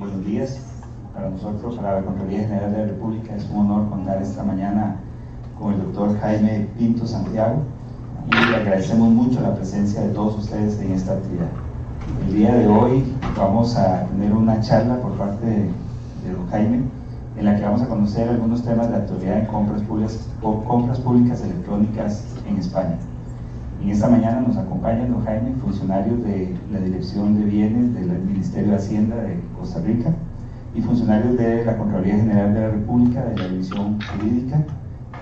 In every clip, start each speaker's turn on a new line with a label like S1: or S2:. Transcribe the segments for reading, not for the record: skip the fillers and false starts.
S1: Buenos días. Para nosotros, para la Contraloría General de la República, es un honor contar esta mañana con el doctor Jaime Pinto Santiago y le agradecemos mucho la presencia de todos ustedes en esta actividad. El día de hoy vamos a tener una charla por parte de don Jaime, en la que vamos a conocer algunos temas de actualidad en compras públicas electrónicas en España. En esta mañana nos acompañan don Jaime, funcionarios de la Dirección de Bienes del Ministerio de Hacienda de Costa Rica y funcionarios de la Contraloría General de la República, de la División Jurídica,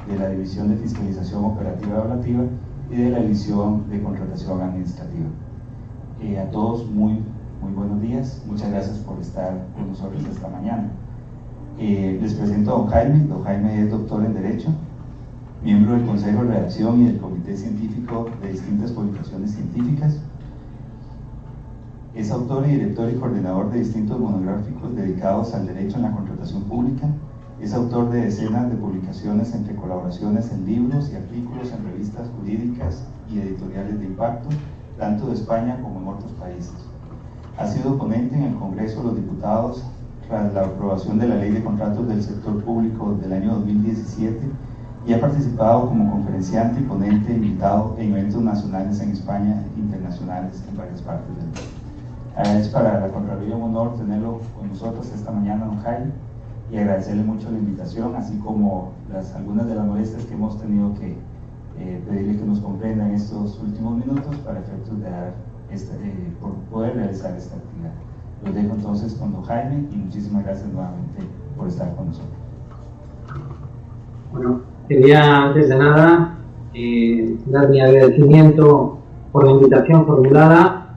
S1: de la División de Fiscalización Operativa Evaluativa y de la División de Contratación Administrativa. A todos muy buenos días, muchas gracias por estar con nosotros esta mañana. Les presento a don Jaime. Don Jaime es doctor en Derecho, miembro del Consejo de Redacción y del Comité Científico de distintas publicaciones científicas. Es autor y director y coordinador de distintos monográficos dedicados al derecho en la contratación pública. Es autor de decenas de publicaciones entre colaboraciones en libros y artículos en revistas jurídicas y editoriales de impacto, tanto de España como en otros países. Ha sido ponente en el Congreso de los Diputados tras la aprobación de la Ley de Contratos del Sector Público del año 2017 y ha participado como conferenciante y ponente invitado en eventos nacionales en España e internacionales en varias partes del mundo. Es para la Contraloría un honor tenerlo con nosotros esta mañana, don Jaime, y agradecerle mucho la invitación, así como algunas de las molestias que hemos tenido que pedirle que nos comprenda en estos últimos minutos para efectos de dar por poder realizar esta actividad. Los dejo entonces con don Jaime y muchísimas gracias nuevamente por estar con nosotros.
S2: Bueno, quería antes de nada dar mi agradecimiento por la invitación formulada,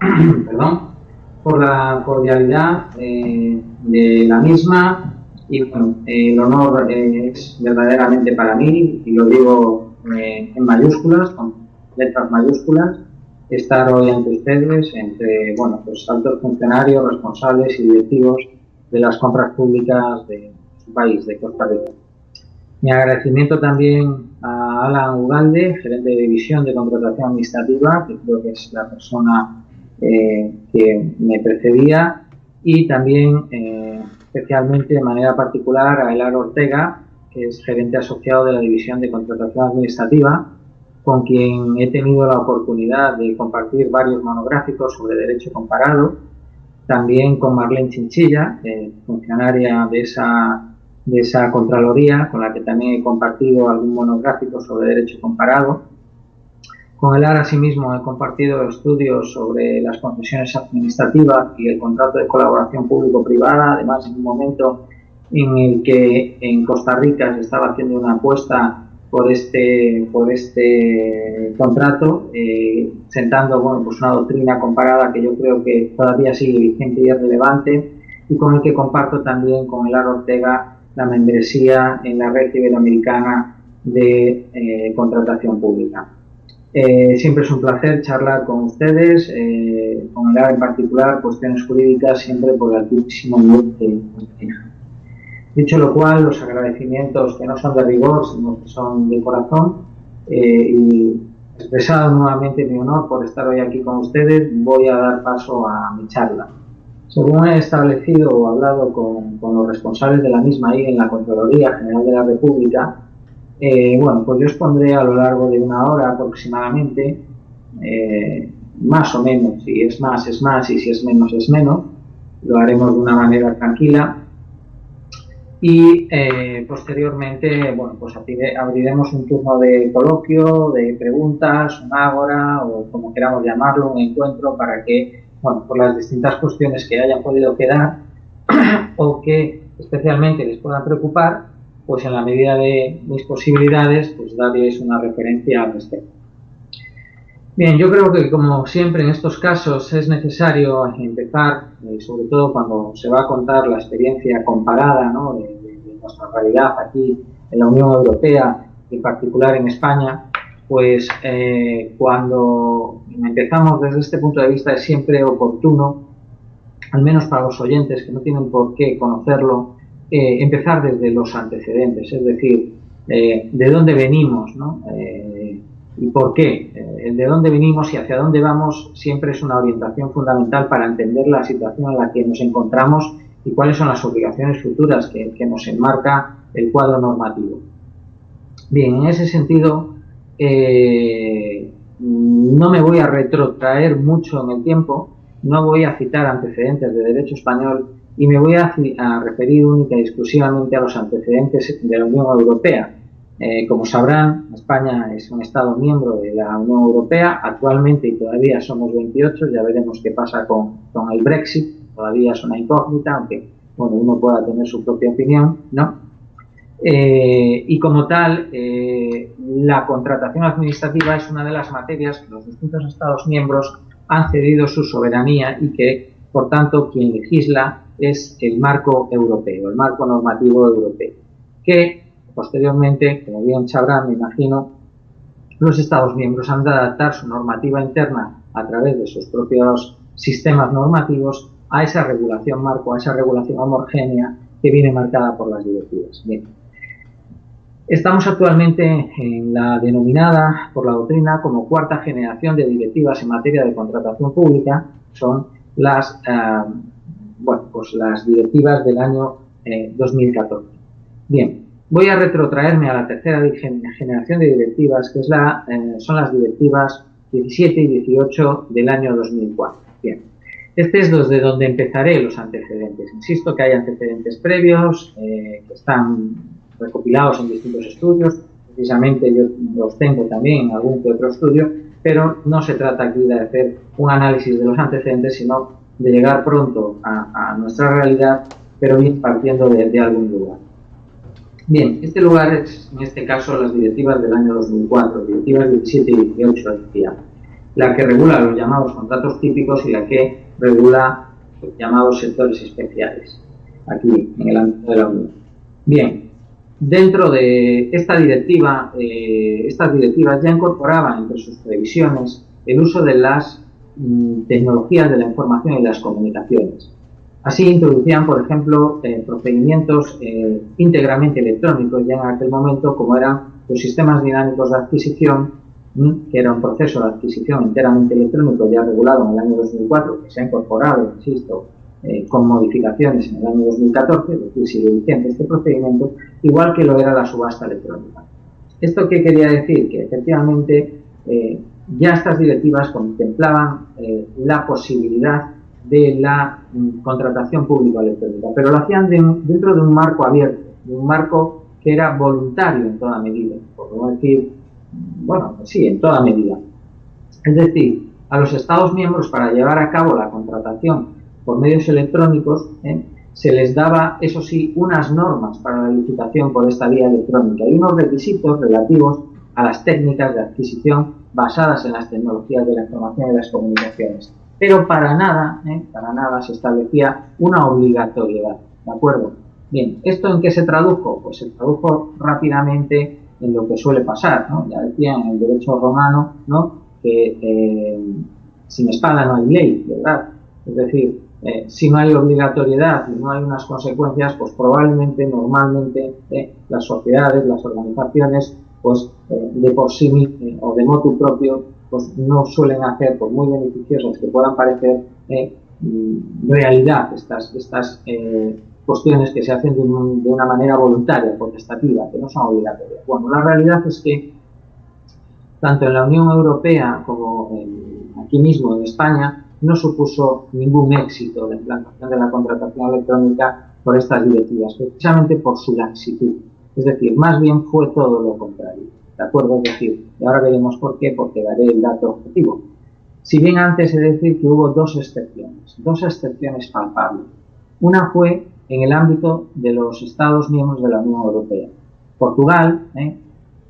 S2: por la cordialidad de la misma y bueno, el honor es verdaderamente para mí, y lo digo en mayúsculas, con letras mayúsculas, estar hoy ante ustedes, entre pues altos funcionarios, responsables y directivos de las compras públicas de su país, de Costa Rica. Mi agradecimiento también a Alan Ugalde, gerente de División de Contratación Administrativa, que creo que es la persona que me precedía, y también especialmente de manera particular a Elar Ortega, que es gerente asociado de la División de Contratación Administrativa, con quien he tenido la oportunidad de compartir varios monográficos sobre derecho comparado, también con Marlene Chinchilla, funcionaria de esa Contraloría, con la que también he compartido algún monográfico sobre derecho comparado. Con Elar, asimismo, he compartido estudios sobre las concesiones administrativas y el contrato de colaboración público-privada, además en un momento en el que en Costa Rica se estaba haciendo una apuesta por este contrato, sentando pues una doctrina comparada que yo creo que todavía sigue vigente y es relevante, y con el que comparto también con Elar Ortega la membresía en la Red Iberoamericana de Contratación Pública. Siempre es un placer charlar con ustedes, con Elar en particular, cuestiones jurídicas siempre por el altísimo nivel que manejan. Dicho lo cual, los agradecimientos que no son de rigor, sino que son de corazón, y expresado nuevamente mi honor por estar hoy aquí con ustedes, voy a dar paso a mi charla. Según he establecido o hablado con los responsables de la misma ahí en la Contraloría General de la República, pues yo expondré a lo largo de una hora aproximadamente, más o menos, si es más es más y si es menos, lo haremos de una manera tranquila. Y posteriormente, pues abriremos un turno de coloquio, de preguntas, un ágora o como queramos llamarlo, un encuentro para que, por las distintas cuestiones que hayan podido quedar o que especialmente les puedan preocupar, pues en la medida de mis posibilidades, pues darles una referencia al respecto. Bien, yo creo que como siempre en estos casos es necesario empezar, sobre todo cuando se va a contar la experiencia comparada, ¿no?, de nuestra realidad aquí en la Unión Europea y en particular en España, pues cuando empezamos desde este punto de vista es siempre oportuno, al menos para los oyentes que no tienen por qué conocerlo, empezar desde los antecedentes, es decir, de dónde venimos, ¿no? Y por qué. El de dónde venimos y hacia dónde vamos siempre es una orientación fundamental para entender la situación en la que nos encontramos y cuáles son las obligaciones futuras que nos enmarca el cuadro normativo. Bien, en ese sentido, no me voy a retrotraer mucho en el tiempo, no voy a citar antecedentes de derecho español y me voy a referir única y exclusivamente a los antecedentes de la Unión Europea. Como sabrán, España es un Estado miembro de la Unión Europea, actualmente y todavía somos 28, ya veremos qué pasa con el Brexit, todavía es una incógnita, aunque bueno, uno pueda tener su propia opinión, ¿no? Y como tal, la contratación administrativa es una de las materias que los distintos Estados miembros han cedido su soberanía y que, por tanto, quien legisla es el marco europeo, el marco normativo europeo, que posteriormente, como bien sabrán, me imagino, los Estados miembros han de adaptar su normativa interna a través de sus propios sistemas normativos a esa regulación marco, a esa regulación homogénea que viene marcada por las directivas. Bien. Estamos actualmente en la denominada por la doctrina como cuarta generación de directivas en materia de contratación pública. Son las, las directivas del año 2014. Bien, voy a retrotraerme a la tercera generación de directivas, que es son las directivas 17 y 18 del año 2004. Bien, este es desde donde empezaré los antecedentes. Insisto que hay antecedentes previos que están recopilados en distintos estudios, precisamente yo los tengo también en algún que otro estudio, pero no se trata aquí de hacer un análisis de los antecedentes, sino de llegar pronto a nuestra realidad, pero bien partiendo de algún lugar. Bien, este lugar es, en este caso, las directivas del año 2004, directivas 17 y 18, decía, la que regula los llamados contratos típicos y la que regula los llamados sectores especiales, aquí, en el ámbito de la Unión. Bien, dentro de esta directiva, estas directivas ya incorporaban entre sus previsiones el uso de las tecnologías de la información y las comunicaciones. Así introducían, por ejemplo, procedimientos íntegramente electrónicos ya en aquel momento, como eran los sistemas dinámicos de adquisición, que era un proceso de adquisición enteramente electrónico ya regulado en el año 2004, que se ha incorporado, insisto, con modificaciones en el año 2014, es decir, sigue vigente este procedimiento, igual que lo era la subasta electrónica. ¿Esto qué quería decir? Que efectivamente ya estas directivas contemplaban la posibilidad de la contratación pública electrónica, pero lo hacían dentro de un marco abierto, de un marco que era voluntario en toda medida, por no decir, bueno, sí, en toda medida. Es decir, a los Estados miembros, para llevar a cabo la contratación por medios electrónicos, se les daba, eso sí, unas normas para la licitación por esta vía electrónica y unos requisitos relativos a las técnicas de adquisición basadas en las tecnologías de la información y las comunicaciones. Pero para nada se establecía una obligatoriedad, ¿de acuerdo? Bien, ¿esto en qué se tradujo? Pues se tradujo rápidamente en lo que suele pasar, ¿no? Ya decía en el derecho romano, ¿no?, que sin espada no hay ley, ¿verdad? Es decir, si no hay obligatoriedad y no hay unas consecuencias, pues probablemente, normalmente, las sociedades, las organizaciones, pues de por sí o de motu propio, pues no suelen hacer, por muy beneficiosas que puedan parecer, realidad estas cuestiones que se hacen de una manera voluntaria, potestativa, que no son obligatorias. Bueno, la realidad es que tanto en la Unión Europea como aquí mismo en España no supuso ningún éxito la implantación de la contratación electrónica por estas directivas, precisamente por su laxitud. Es decir, más bien fue todo lo contrario, ¿de acuerdo? Es decir, y ahora veremos por qué, porque daré el dato objetivo. Si bien antes he de decir que hubo dos excepciones palpables. Una fue en el ámbito de los Estados miembros de la Unión Europea. Portugal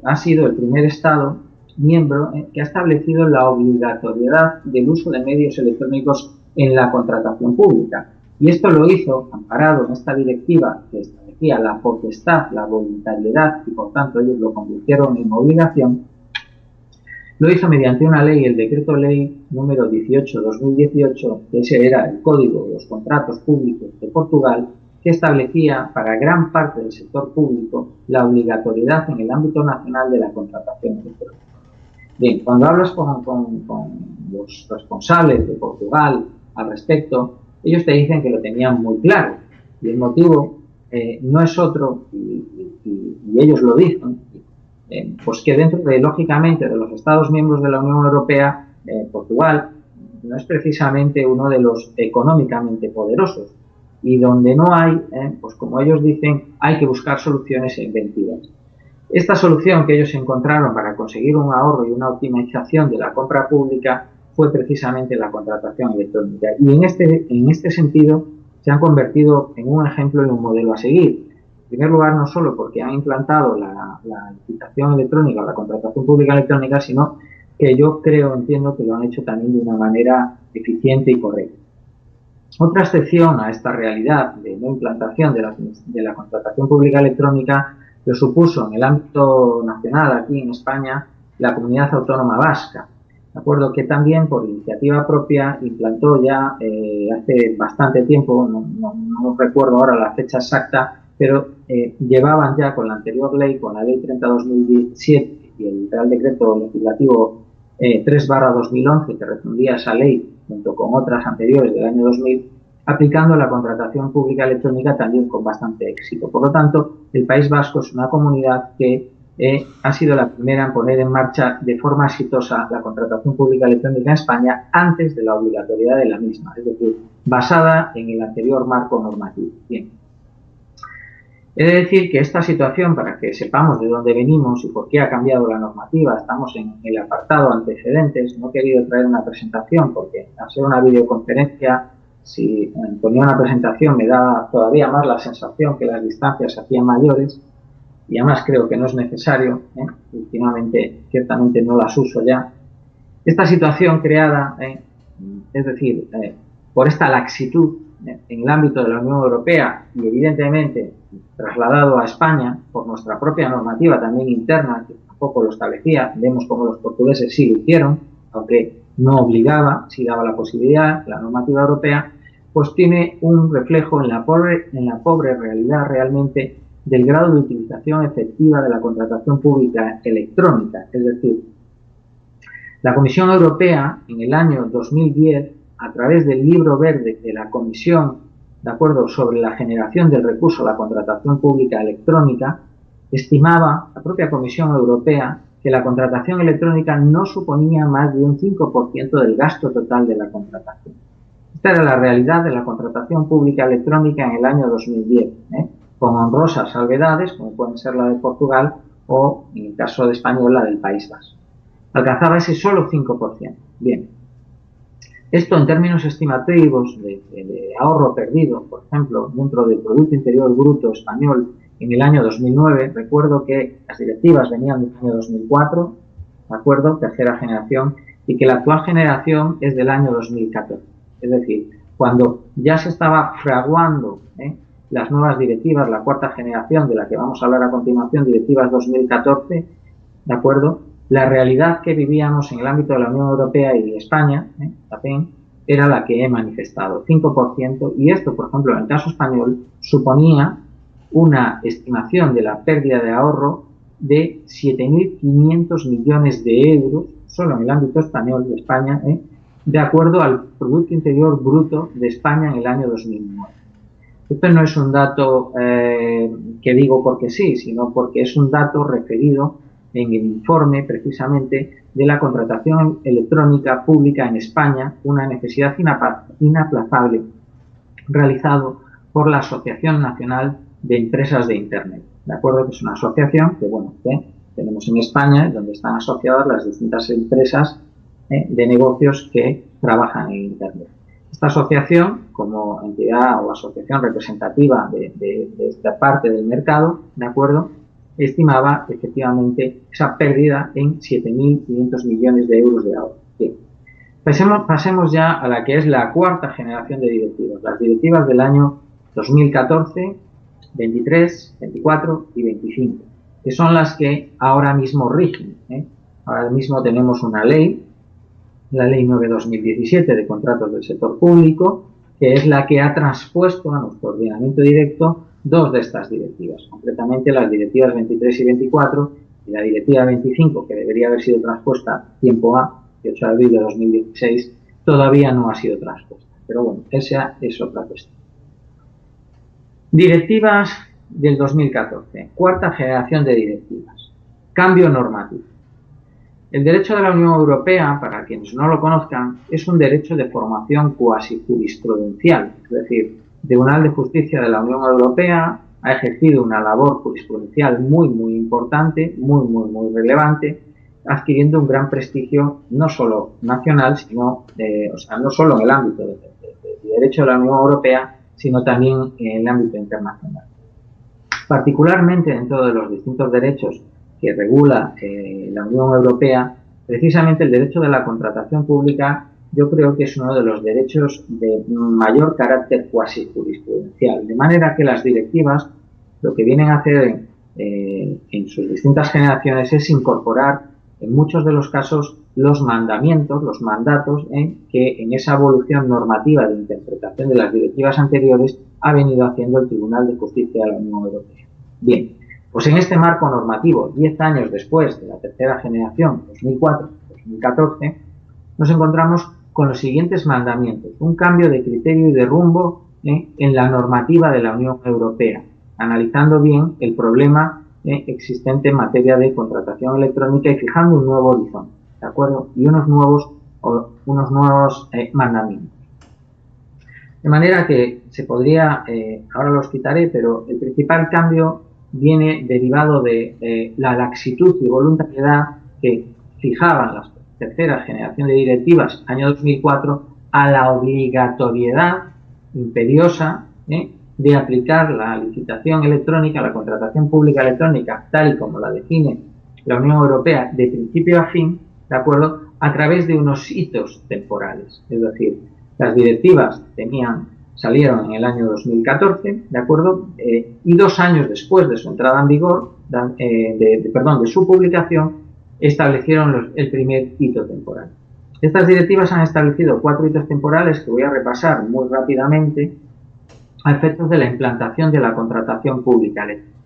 S2: ha sido el primer Estado miembro que ha establecido la obligatoriedad del uso de medios electrónicos en la contratación pública. Y esto lo hizo amparado en esta directiva que establecía la potestad, la voluntariedad, y por tanto ellos lo convirtieron en obligación. Lo hizo mediante una ley, el decreto ley número 18/2018, que ese era el Código de los Contratos Públicos de Portugal, que establecía para gran parte del sector público la obligatoriedad en el ámbito nacional de la contratación electrónica. Bien, cuando hablas con los responsables de Portugal al respecto, ellos te dicen que lo tenían muy claro, Y el motivo no es otro, y ellos lo dicen, pues que dentro de, lógicamente, de los Estados miembros de la Unión Europea, Portugal no es precisamente uno de los económicamente poderosos, y donde no hay, pues como ellos dicen, hay que buscar soluciones inventivas. Esta solución que ellos encontraron para conseguir un ahorro y una optimización de la compra pública fue precisamente la contratación electrónica. Y en este sentido se han convertido en un ejemplo y un modelo a seguir. En primer lugar, no solo porque han implantado la licitación electrónica o la contratación pública electrónica, sino que yo entiendo que lo han hecho también de una manera eficiente y correcta. Otra excepción a esta realidad de no implantación de la contratación pública electrónica lo supuso en el ámbito nacional, aquí en España, la Comunidad Autónoma Vasca, de acuerdo, que también por iniciativa propia implantó ya hace bastante tiempo, no recuerdo ahora la fecha exacta, pero llevaban ya con la anterior ley, con la Ley 30/2017 y el Real Decreto Legislativo 3/2011, que refundía esa ley junto con otras anteriores del año 2000, aplicando la contratación pública electrónica también con bastante éxito. Por lo tanto, el País Vasco es una comunidad que ha sido la primera en poner en marcha de forma exitosa la contratación pública electrónica en España antes de la obligatoriedad de la misma, es decir, basada en el anterior marco normativo. Bien. He de decir que esta situación, para que sepamos de dónde venimos y por qué ha cambiado la normativa, estamos en el apartado antecedentes. No he querido traer una presentación porque, al ser una videoconferencia, si ponía una presentación me da todavía más la sensación que las distancias se hacían mayores, y además creo que no es necesario, últimamente ciertamente no las uso ya. Esta situación creada, es decir, por esta laxitud en el ámbito de la Unión Europea y evidentemente trasladado a España por nuestra propia normativa también interna, que tampoco lo establecía, vemos como los portugueses sí lo hicieron, aunque no obligaba, sí daba la posibilidad, la normativa europea, pues tiene un reflejo en la pobre realidad realmente del grado de utilización efectiva de la contratación pública electrónica. Es decir, la Comisión Europea en el año 2010, a través del libro verde de la Comisión, de acuerdo, sobre la generación del recurso a la contratación pública electrónica, estimaba, la propia Comisión Europea, que la contratación electrónica no suponía más de un 5% del gasto total de la contratación. Esta era la realidad de la contratación pública electrónica en el año 2010, con honrosas salvedades, como pueden ser la de Portugal o, en el caso de España, la del País Vasco. Alcanzaba ese solo 5%. Bien. Esto en términos estimativos de ahorro perdido, por ejemplo, dentro del Producto Interior Bruto español en el año 2009, recuerdo que las directivas venían del año 2004, ¿de acuerdo?, tercera generación, y que la actual generación es del año 2014. Es decir, cuando ya se estaba fraguando las nuevas directivas, la cuarta generación de la que vamos a hablar a continuación, directivas 2014, ¿de acuerdo?, la realidad que vivíamos en el ámbito de la Unión Europea y de España, también, era la que he manifestado, 5%, y esto, por ejemplo, en el caso español, suponía una estimación de la pérdida de ahorro de 7.500 millones de euros, solo en el ámbito español de España, de acuerdo al Producto Interior Bruto de España en el año 2009. Esto no es un dato que digo porque sí, sino porque es un dato referido en el informe, precisamente, de la contratación electrónica pública en España, una necesidad inaplazable, realizado por la Asociación Nacional de Empresas de Internet. De acuerdo, que es una asociación que, bueno, que tenemos en España, donde están asociadas las distintas empresas de negocios que trabajan en Internet. Esta asociación, como entidad o asociación representativa de esta parte del mercado, de acuerdo, estimaba efectivamente esa pérdida en 7.500 millones de euros de ahorro. Bien. Pasemos ya a la que es la cuarta generación de directivas, las directivas del año 2014, 23, 24 y 25, que son las que ahora mismo rigen. Ahora mismo tenemos una ley, la Ley 9/2017 de contratos del sector público, que es la que ha transpuesto a nuestro ordenamiento directo dos de estas directivas, concretamente las directivas 23 y 24 y la directiva 25, que debería haber sido transpuesta tiempo A, 8 de abril de 2016, todavía no ha sido transpuesta. Pero bueno, esa es otra cuestión. Directivas del 2014, cuarta generación de directivas. Cambio normativo. El derecho de la Unión Europea, para quienes no lo conozcan, es un derecho de formación cuasi jurisprudencial, es decir, el Tribunal de Justicia de la Unión Europea ha ejercido una labor jurisprudencial muy importante, muy relevante, adquiriendo un gran prestigio no solo nacional, sino, no solo en el ámbito del derecho de la Unión Europea, sino también en el ámbito internacional. Particularmente dentro de los distintos derechos que regula la Unión Europea, precisamente el derecho de la contratación pública yo creo que es uno de los derechos de mayor carácter cuasi jurisprudencial, de manera que las directivas lo que vienen a hacer en sus distintas generaciones es incorporar en muchos de los casos los mandamientos, los mandatos que en esa evolución normativa de interpretación de las directivas anteriores ha venido haciendo el Tribunal de Justicia de la Unión Europea. Bien, pues en este marco normativo, 10 años después de la tercera generación, 2004-2014, nos encontramos con los siguientes mandamientos. Un cambio de criterio y de rumbo en la normativa de la Unión Europea, analizando bien el problema existente en materia de contratación electrónica y fijando un nuevo horizonte, ¿de acuerdo? Y unos nuevos mandamientos. De manera que se podría, ahora los citaré, pero el principal cambio viene derivado de la laxitud y voluntariedad que fijaban las tercera generación de directivas, año 2004, a la obligatoriedad imperiosa de aplicar la licitación electrónica, la contratación pública electrónica, tal y como la define la Unión Europea de principio a fin, ¿de acuerdo?, a través de unos hitos temporales. Es decir, las directivas salieron en el año 2014, ¿de acuerdo?, y 2 años después de su entrada en vigor, de su publicación, establecieron el primer hito temporal. Estas directivas han establecido 4 hitos temporales que voy a repasar muy rápidamente a efectos de la implantación de la contratación pública electrónica.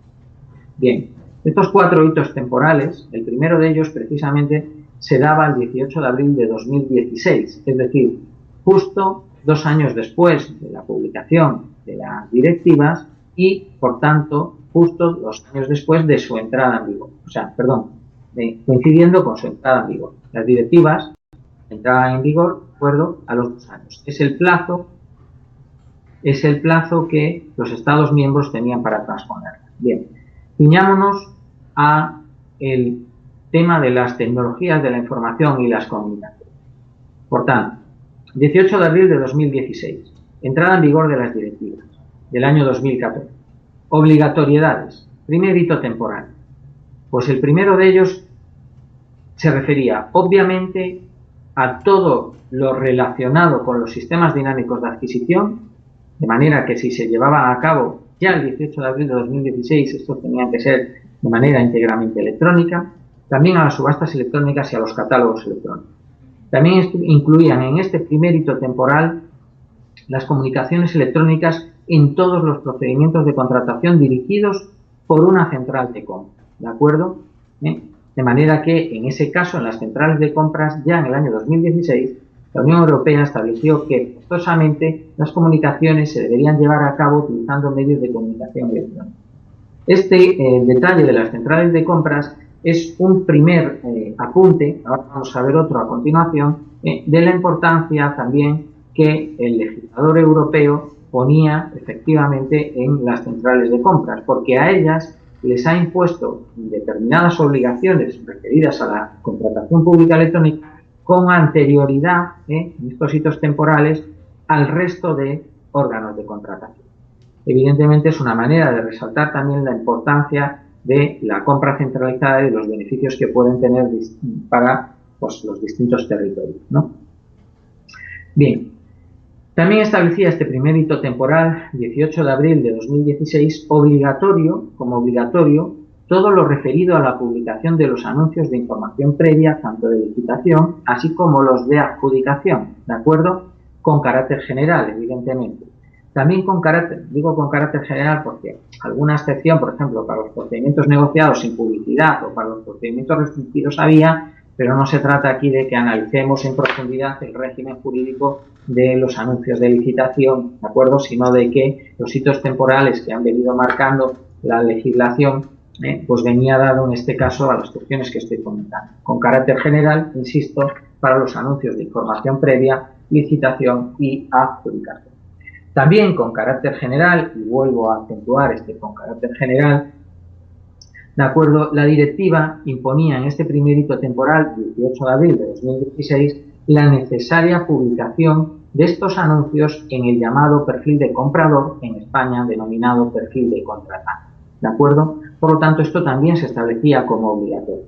S2: Bien, estos 4 hitos temporales, el primero de ellos precisamente se daba el 18 de abril de 2016, es decir, justo 2 años después de la publicación de las directivas y, por tanto, justo 2 años después de su entrada en vigor. Coincidiendo con su entrada en vigor. Las directivas entraban en vigor de acuerdo a los 2 años. Es el plazo que los Estados miembros tenían para transponerlas. Bien, ciñámonos a el tema de las tecnologías de la información y las comunicaciones. Por tanto, 18 de abril de 2016, entrada en vigor de las directivas del año 2014. Obligatoriedades, primer hito temporal. Pues el primero de ellos se refería, obviamente, a todo lo relacionado con los sistemas dinámicos de adquisición, de manera que si se llevaban a cabo ya el 18 de abril de 2016, estos tenían que ser de manera íntegramente electrónica, también a las subastas electrónicas y a los catálogos electrónicos. También incluían en este primer hito temporal las comunicaciones electrónicas en todos los procedimientos de contratación dirigidos por una central de compra, ¿de acuerdo? De manera que, en ese caso, en las centrales de compras, ya en el año 2016, la Unión Europea estableció que, forzosamente, las comunicaciones se deberían llevar a cabo utilizando medios de comunicación electrónica. Este detalle de las centrales de compras es un primer apunte, ahora vamos a ver otro a continuación, de la importancia también que el legislador europeo ponía efectivamente en las centrales de compras, porque a ellas les ha impuesto determinadas obligaciones referidas a la contratación pública electrónica con anterioridad en estos hitos temporales al resto de órganos de contratación. Evidentemente es una manera de resaltar también la importancia de la compra centralizada y de los beneficios que pueden tener para los distintos territorios, ¿no? Bien, también establecía este primer hito temporal, 18 de abril de 2016, como obligatorio, todo lo referido a la publicación de los anuncios de información previa, tanto de licitación, así como los de adjudicación, ¿de acuerdo? Con carácter general, evidentemente. También digo con carácter general porque alguna excepción, por ejemplo, para los procedimientos negociados sin publicidad o para los procedimientos restringidos había, pero no se trata aquí de que analicemos en profundidad el régimen jurídico de los anuncios de licitación, ¿de acuerdo? Sino de que los hitos temporales que han venido marcando la legislación, pues venía dado en este caso a las cuestiones que estoy comentando. Con carácter general, insisto, para los anuncios de información previa, licitación y adjudicación. También con carácter general, y vuelvo a acentuar con carácter general, de acuerdo, la directiva imponía en este primer hito temporal, 18 de abril de 2016, la necesaria publicación de estos anuncios en el llamado perfil de comprador, en España denominado perfil de contratante. ¿De acuerdo? Por lo tanto, esto también se establecía como obligatorio.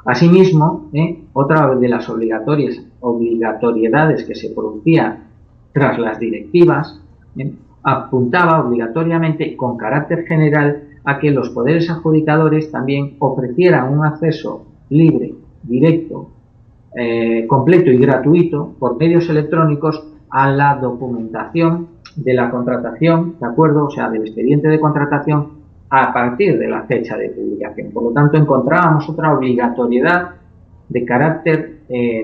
S2: Asimismo, otra de las obligatoriedades que se producía tras las directivas, apuntaba obligatoriamente con carácter general a que los poderes adjudicadores también ofrecieran un acceso libre, directo, completo y gratuito por medios electrónicos a la documentación de la contratación, ¿de acuerdo? O sea, del expediente de contratación a partir de la fecha de publicación. Por lo tanto, encontrábamos otra obligatoriedad de carácter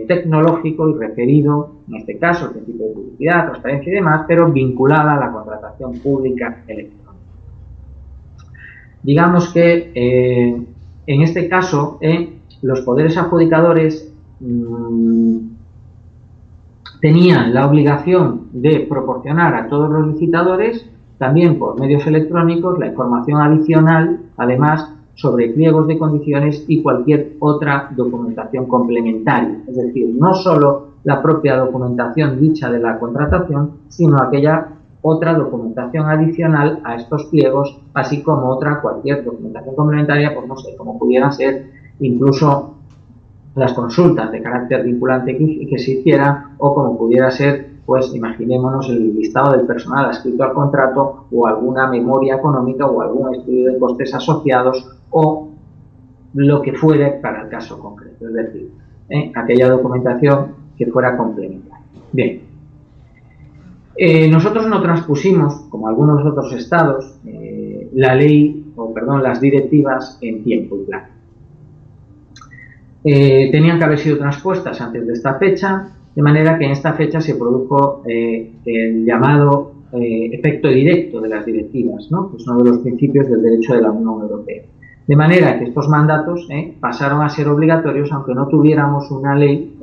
S2: tecnológico y referido, en este caso, al principio de publicidad, transparencia y demás, pero vinculada a la contratación pública electrónica. Digamos que en este caso los poderes adjudicadores tenían la obligación de proporcionar a todos los licitadores, también por medios electrónicos, la información adicional, además, sobre pliegos de condiciones y cualquier otra documentación complementaria. Es decir, no solo la propia documentación dicha de la contratación, sino aquella otra documentación adicional a estos pliegos, así como cualquier documentación complementaria, pues no sé, como pudieran ser incluso las consultas de carácter vinculante que se hicieran, o como pudiera ser, pues imaginémonos el listado del personal adscrito al contrato, o alguna memoria económica, o algún estudio de costes asociados, o lo que fuere para el caso concreto, es decir, aquella documentación que fuera complementaria. Bien. Nosotros no transpusimos, como algunos otros estados, las directivas en tiempo y plazo. Tenían que haber sido transpuestas antes de esta fecha, de manera que en esta fecha se produjo el llamado efecto directo de las directivas, ¿no? Que es uno de los principios del derecho de la Unión Europea. De manera que estos mandatos pasaron a ser obligatorios, aunque no tuviéramos una ley,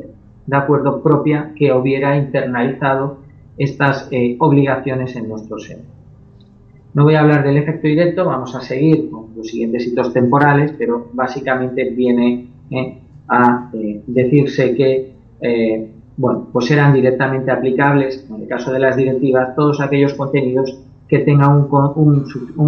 S2: de acuerdo, propia que hubiera internalizado estas obligaciones en nuestro seno. No voy a hablar del efecto directo, vamos a seguir con los siguientes hitos temporales, pero básicamente viene a decirse que pues eran directamente aplicables, en el caso de las directivas, todos aquellos contenidos que tengan un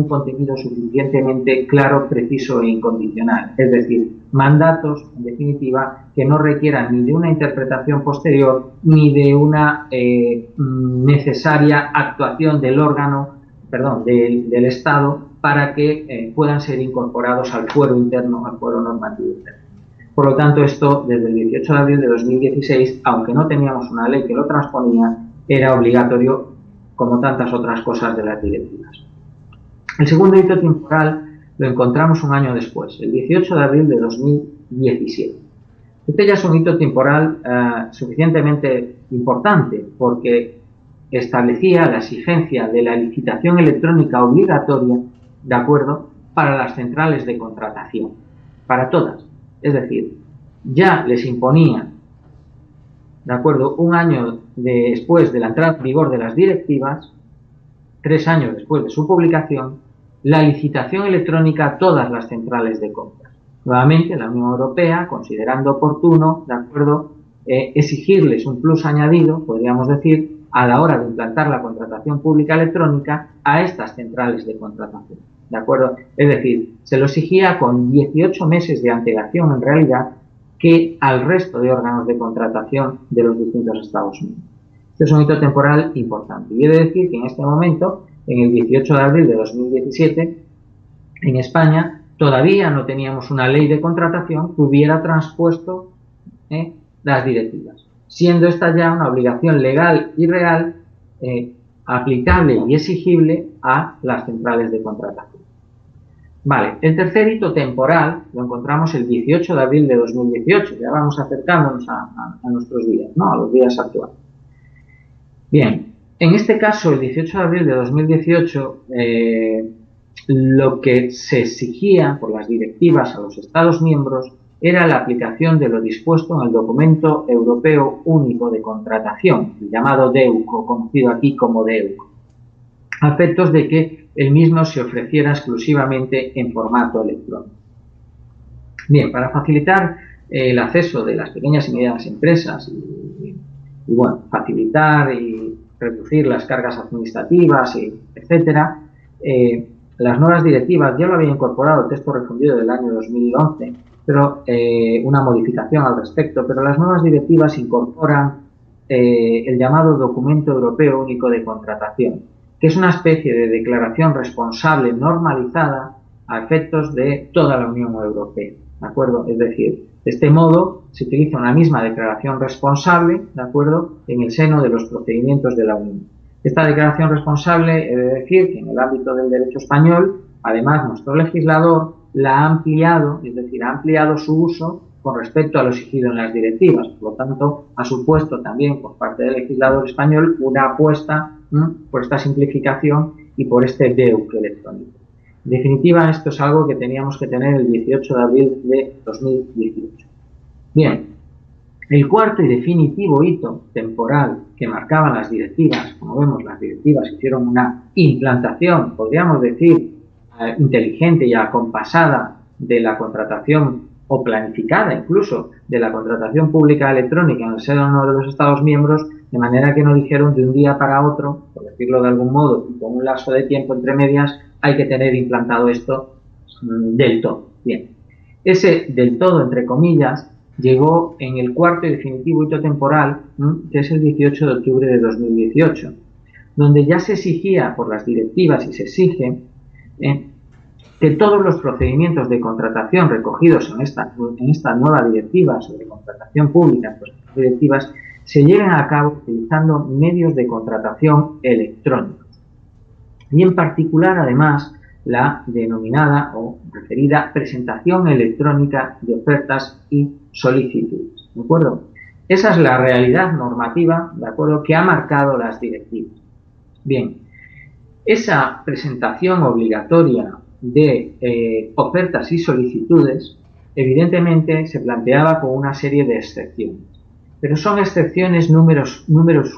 S2: contenido suficientemente claro, preciso e incondicional. Es decir, mandatos, en definitiva, que no requieran ni de una interpretación posterior ni de una necesaria actuación del del Estado para que puedan ser incorporados al fuero interno, al fuero normativo interno. Por lo tanto, esto desde el 18 de abril de 2016, aunque no teníamos una ley que lo transponía, era obligatorio como tantas otras cosas de las directivas. El segundo hito temporal lo encontramos un año después, el 18 de abril de 2017. Este ya es un hito temporal suficientemente importante porque establecía la exigencia de la licitación electrónica obligatoria, ¿de acuerdo?, para las centrales de contratación, para todas. Es decir, ya les imponía, ¿de acuerdo?, un año después de la entrada en vigor de las directivas, 3 años después de su publicación, la licitación electrónica a todas las centrales de compras. Nuevamente, la Unión Europea, considerando oportuno, ¿de acuerdo?, exigirles un plus añadido, podríamos decir, a la hora de implantar la contratación pública electrónica a estas centrales de contratación. ¿De acuerdo? Es decir, se lo exigía con 18 meses de antelación en realidad que al resto de órganos de contratación de los distintos Estados Unidos. Este es un hito temporal importante. Y he de decir que en este momento, en el 18 de abril de 2017, en España todavía no teníamos una ley de contratación que hubiera transpuesto las directivas, siendo esta ya una obligación legal y real aplicable y exigible a las centrales de contratación. Vale, el tercer hito temporal lo encontramos el 18 de abril de 2018, ya vamos acercándonos a nuestros días, ¿no?, a los días actuales. Bien, en este caso, el 18 de abril de 2018, lo que se exigía por las directivas a los Estados miembros era la aplicación de lo dispuesto en el Documento Europeo Único de Contratación, el llamado DEUC, conocido aquí como DEUC, a efectos de que el mismo se ofreciera exclusivamente en formato electrónico. Bien, para facilitar el acceso de las pequeñas y medianas empresas y bueno, facilitar y reducir las cargas administrativas, etcétera, las nuevas directivas ya lo había incorporado el texto refundido del año 2011, pero una modificación al respecto, pero las nuevas directivas incorporan el llamado Documento Europeo Único de Contratación, que es una especie de declaración responsable normalizada a efectos de toda la Unión Europea, ¿de acuerdo? Es decir, de este modo se utiliza una misma declaración responsable, ¿de acuerdo?, en el seno de los procedimientos de la Unión. Esta declaración responsable, he de decir que en el ámbito del derecho español, además nuestro legislador la ha ampliado, es decir, ha ampliado su uso con respecto a lo exigido en las directivas. Por lo tanto, ha supuesto también por parte del legislador español una apuesta por esta simplificación y por este DEUC electrónico. En definitiva, esto es algo que teníamos que tener el 18 de abril de 2018. Bien, el cuarto y definitivo hito temporal que marcaban las directivas, como vemos, las directivas hicieron una implantación, podríamos decir, inteligente y acompasada de la contratación o planificada incluso de la contratación pública electrónica en el seno de los Estados miembros, de manera que no dijeron de un día para otro, por decirlo de algún modo, y con un lapso de tiempo entre medias, hay que tener implantado esto del todo. Bien, ese del todo, entre comillas, llegó en el cuarto y definitivo hito temporal, que es el 18 de octubre de 2018, donde ya se exigía por las directivas y se exige que todos los procedimientos de contratación recogidos en esta nueva directiva sobre contratación pública, pues directivas, se lleven a cabo utilizando medios de contratación electrónicos. Y en particular, además, la denominada o referida presentación electrónica de ofertas y solicitudes, ¿de acuerdo? Esa es la realidad normativa, ¿de acuerdo?, que ha marcado las directivas. Bien, esa presentación obligatoria de ofertas y solicitudes, evidentemente se planteaba con una serie de excepciones, pero son excepciones numerus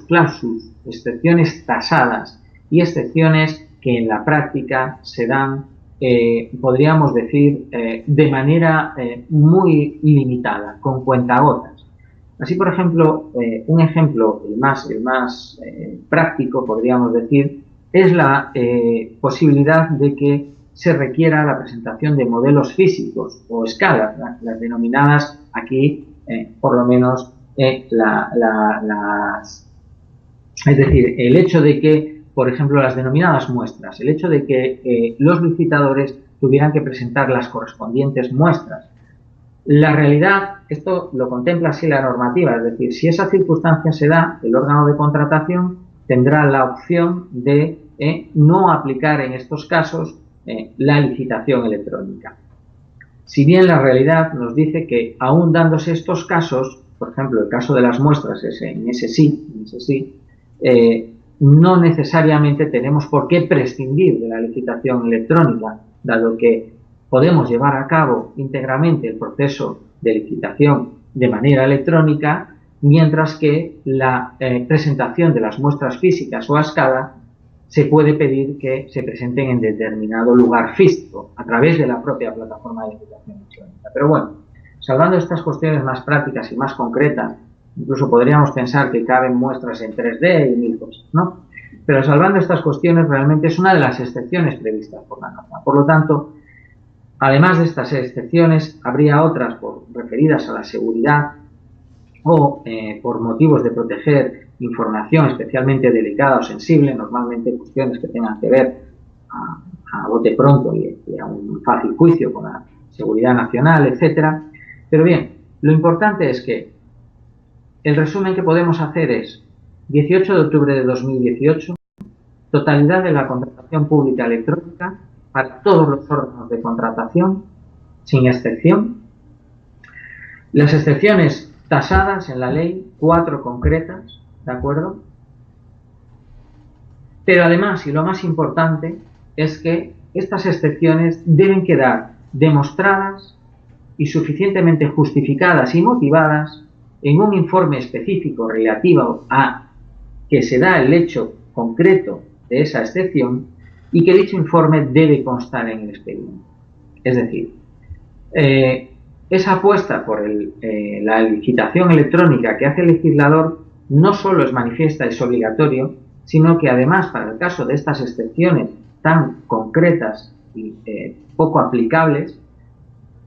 S2: clausus, excepciones tasadas y excepciones que en la práctica se dan, podríamos decir, de manera muy limitada, con cuentagotas. Así, por ejemplo, un ejemplo, el más práctico, podríamos decir, es la posibilidad de que se requiera la presentación de modelos físicos o escalas, las denominadas aquí, por lo menos, es decir, el hecho de que, por ejemplo, las denominadas muestras, el hecho de que los licitadores tuvieran que presentar las correspondientes muestras. La realidad, esto lo contempla así la normativa, es decir, si esa circunstancia se da, el órgano de contratación tendrá la opción de no aplicar en estos casos la licitación electrónica. Si bien la realidad nos dice que, aún dándose estos casos, por ejemplo, el caso de las muestras en ese sí, no necesariamente tenemos por qué prescindir de la licitación electrónica, dado que podemos llevar a cabo íntegramente el proceso de licitación de manera electrónica, mientras que la presentación de las muestras físicas o a escala se puede pedir que se presenten en determinado lugar físico, a través de la propia plataforma de licitación electrónica. Pero bueno, salvando estas cuestiones más prácticas y más concretas, incluso podríamos pensar que caben muestras en 3D y mil cosas, ¿no? Pero salvando estas cuestiones, realmente es una de las excepciones previstas por la norma. Por lo tanto, además de estas excepciones, habría otras referidas a la seguridad o por motivos de proteger información especialmente delicada o sensible, normalmente cuestiones que tengan que ver a bote pronto y a un fácil juicio con la seguridad nacional, etcétera. Pero bien, lo importante es que el resumen que podemos hacer es 18 de octubre de 2018, totalidad de la contratación pública electrónica para todos los órganos de contratación, sin excepción. Las excepciones tasadas en la ley, 4 concretas, ¿de acuerdo? Pero además, y lo más importante, es que estas excepciones deben quedar demostradas y suficientemente justificadas y motivadas en un informe específico relativo a que se da el hecho concreto de esa excepción y que dicho informe debe constar en el expediente. Es decir, esa apuesta por la licitación electrónica que hace el legislador no solo es manifiesta, es obligatorio, sino que además, para el caso de estas excepciones tan concretas y poco aplicables,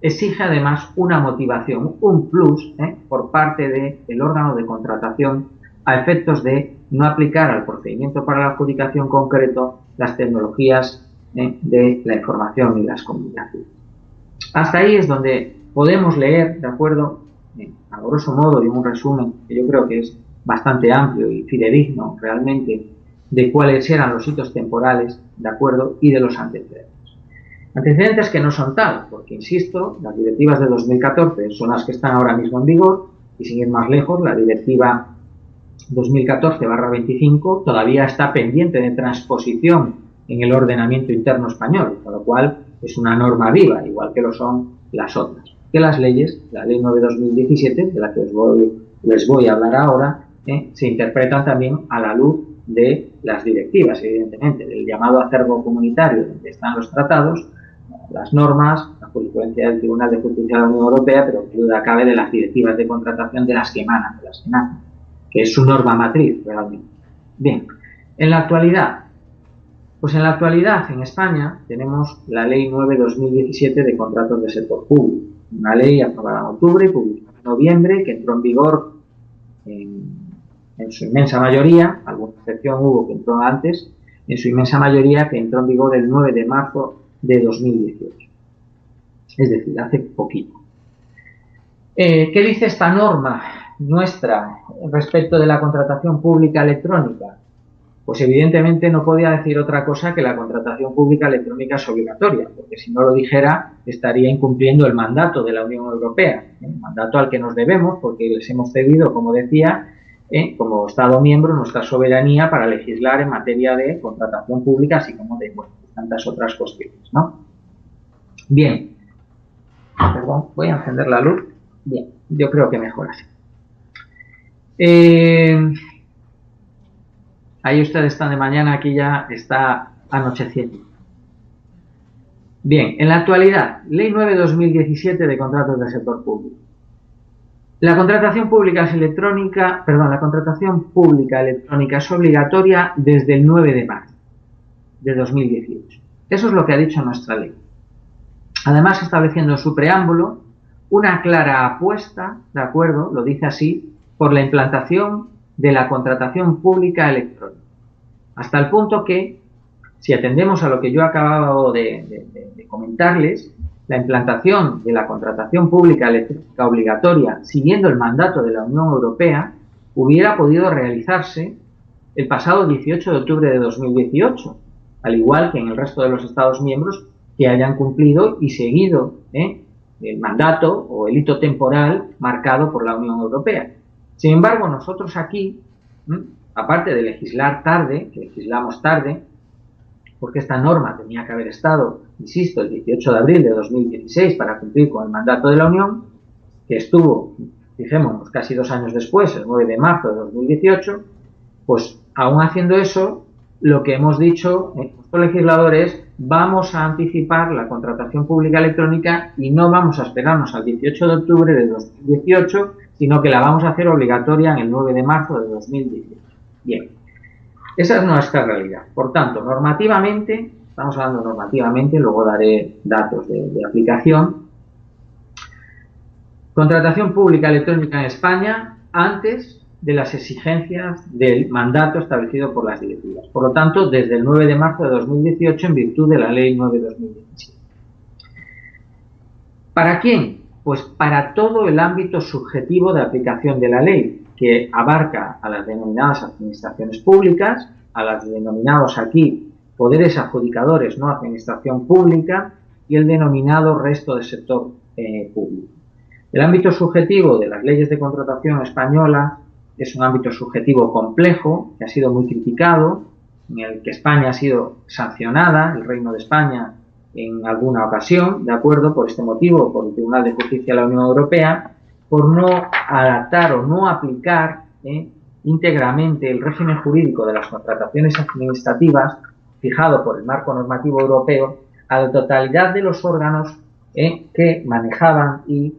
S2: exige además una motivación, un plus, por parte del órgano de contratación a efectos de no aplicar al procedimiento para la adjudicación concreto las tecnologías de la información y las comunicaciones. Hasta ahí es donde podemos leer, ¿de acuerdo?, a grosso modo y un resumen que yo creo que es bastante amplio y fidedigno realmente de cuáles eran los hitos temporales, ¿de acuerdo?, y de los antecedentes. Antecedentes que no son tal, porque, insisto, las directivas de 2014 son las que están ahora mismo en vigor y, sin ir más lejos, la directiva 2014/25 todavía está pendiente de transposición en el ordenamiento interno español, con lo cual es una norma viva, igual que lo son las otras. Que las leyes, la Ley 9/2017, de la que les voy a hablar ahora, se interpretan también a la luz de las directivas, evidentemente, del llamado acervo comunitario, donde están los tratados, las normas, la jurisprudencia del Tribunal de Justicia de la Unión Europea, pero que duda cabe de las directivas de contratación de las que emanan, que es su norma matriz realmente. Bien, en la actualidad, pues en la actualidad en España tenemos la Ley 9/2017 de contratos de sector público, una ley aprobada en octubre y publicada en noviembre, que entró en vigor en su inmensa mayoría, alguna excepción hubo que entró antes, en su inmensa mayoría que entró en vigor el 9 de marzo de 2018. Es decir, hace poquito. ¿Qué dice esta norma nuestra respecto de la contratación pública electrónica? Pues evidentemente no podía decir otra cosa que la contratación pública electrónica es obligatoria, porque si no lo dijera estaría incumpliendo el mandato de la Unión Europea, el mandato al que nos debemos, porque les hemos cedido, como decía, como Estado miembro, nuestra soberanía para legislar en materia de contratación pública, así como de tantas otras cuestiones, ¿no? Bien, perdón, voy a encender la luz. Bien, yo creo que mejor así. Ahí ustedes están de mañana, aquí ya está anocheciendo. Bien, en la actualidad, Ley 9/2017 de contratos del sector público. La contratación pública electrónica es obligatoria desde el 9 de marzo de 2018. Eso es lo que ha dicho nuestra ley. Además, estableciendo en su preámbulo una clara apuesta, ¿de acuerdo?, lo dice así, por la implantación de la contratación pública electrónica. Hasta el punto que, si atendemos a lo que yo acababa de comentarles, la implantación de la contratación pública electrónica obligatoria, siguiendo el mandato de la Unión Europea, hubiera podido realizarse el pasado 18 de octubre de 2018, al igual que en el resto de los Estados miembros que hayan cumplido y seguido el mandato o el hito temporal marcado por la Unión Europea. Sin embargo, nosotros aquí, aparte de legislar tarde, que legislamos tarde, porque esta norma tenía que haber estado, insisto, el 18 de abril de 2016 para cumplir con el mandato de la Unión, que estuvo, fijémonos, casi 2 años después, el 9 de marzo de 2018, pues aún haciendo eso, lo que hemos dicho los legisladores, vamos a anticipar la contratación pública electrónica y no vamos a esperarnos al 18 de octubre de 2018, sino que la vamos a hacer obligatoria en el 9 de marzo de 2018. Bien. Esa es nuestra realidad. Por tanto, normativamente, estamos hablando normativamente, luego daré datos de aplicación. Contratación pública electrónica en España antes de las exigencias del mandato establecido por las directivas. Por lo tanto, desde el 9 de marzo de 2018 en virtud de la Ley 9/2017. ¿Para quién? Pues para todo el ámbito subjetivo de aplicación de la ley, que abarca a las denominadas administraciones públicas, a las denominados aquí poderes adjudicadores, no administración pública, y el denominado resto del sector público. El ámbito subjetivo de las leyes de contratación española es un ámbito subjetivo complejo, que ha sido muy criticado, en el que España ha sido sancionada, el Reino de España, en alguna ocasión, ¿de acuerdo? Por este motivo, por el Tribunal de Justicia de la Unión Europea, por no adaptar o no aplicar íntegramente el régimen jurídico de las contrataciones administrativas fijado por el marco normativo europeo a la totalidad de los órganos que manejaban y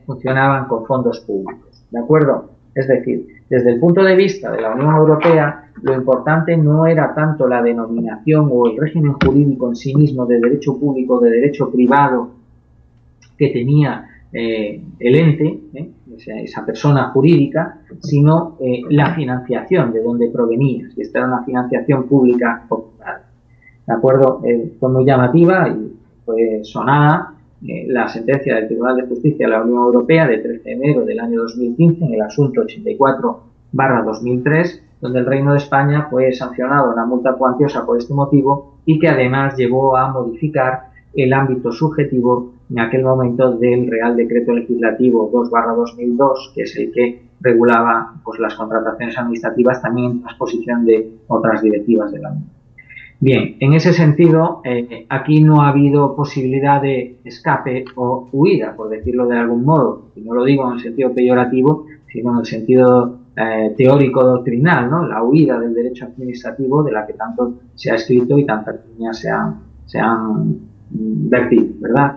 S2: funcionaban con fondos públicos, ¿de acuerdo? Es decir, desde el punto de vista de la Unión Europea, lo importante no era tanto la denominación o el régimen jurídico en sí mismo de derecho público, de derecho privado que tenía el ente, esa persona jurídica, sino la financiación, de dónde provenía, si esta era una financiación pública o privada. ¿De acuerdo? Fue muy llamativa y fue sonada la sentencia del Tribunal de Justicia de la Unión Europea de 13 de enero del año 2015 en el asunto 84/2003, donde el Reino de España fue sancionado una multa cuantiosa por este motivo y que además llevó a modificar el ámbito subjetivo en aquel momento del Real Decreto Legislativo 2/2002, que es el que regulaba pues, las contrataciones administrativas, también en transposición de otras directivas de la Unión. Bien, en ese sentido, aquí no ha habido posibilidad de escape o huida, por decirlo de algún modo, y no lo digo en el sentido peyorativo, sino en el sentido teórico-doctrinal, ¿no? La huida del derecho administrativo de la que tanto se ha escrito y tantas líneas se han vertido, ¿verdad?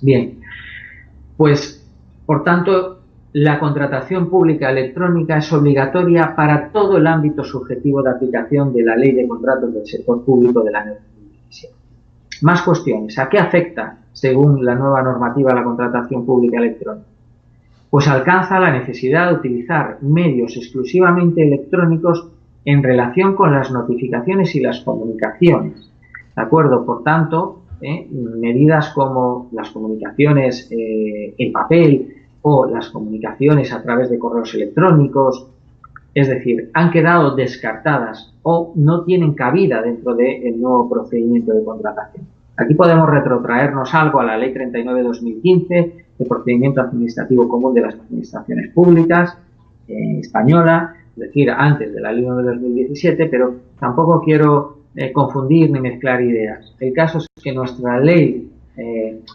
S2: Bien, pues, por tanto, la contratación pública electrónica es obligatoria para todo el ámbito subjetivo de aplicación de la Ley de Contratos del Sector Público del año 2017. Más cuestiones. ¿A qué afecta, según la nueva normativa, la contratación pública electrónica? Pues alcanza la necesidad de utilizar medios exclusivamente electrónicos en relación con las notificaciones y las comunicaciones. ¿De acuerdo? Por tanto, medidas como las comunicaciones en papel o las comunicaciones a través de correos electrónicos, es decir, han quedado descartadas o no tienen cabida dentro del nuevo procedimiento de contratación. Aquí podemos retrotraernos algo a la Ley 39/2015 de Procedimiento Administrativo Común de las Administraciones Públicas española, es decir, antes de la Ley 1 de 2017, pero tampoco quiero confundir ni mezclar ideas. El caso es que nuestra ley,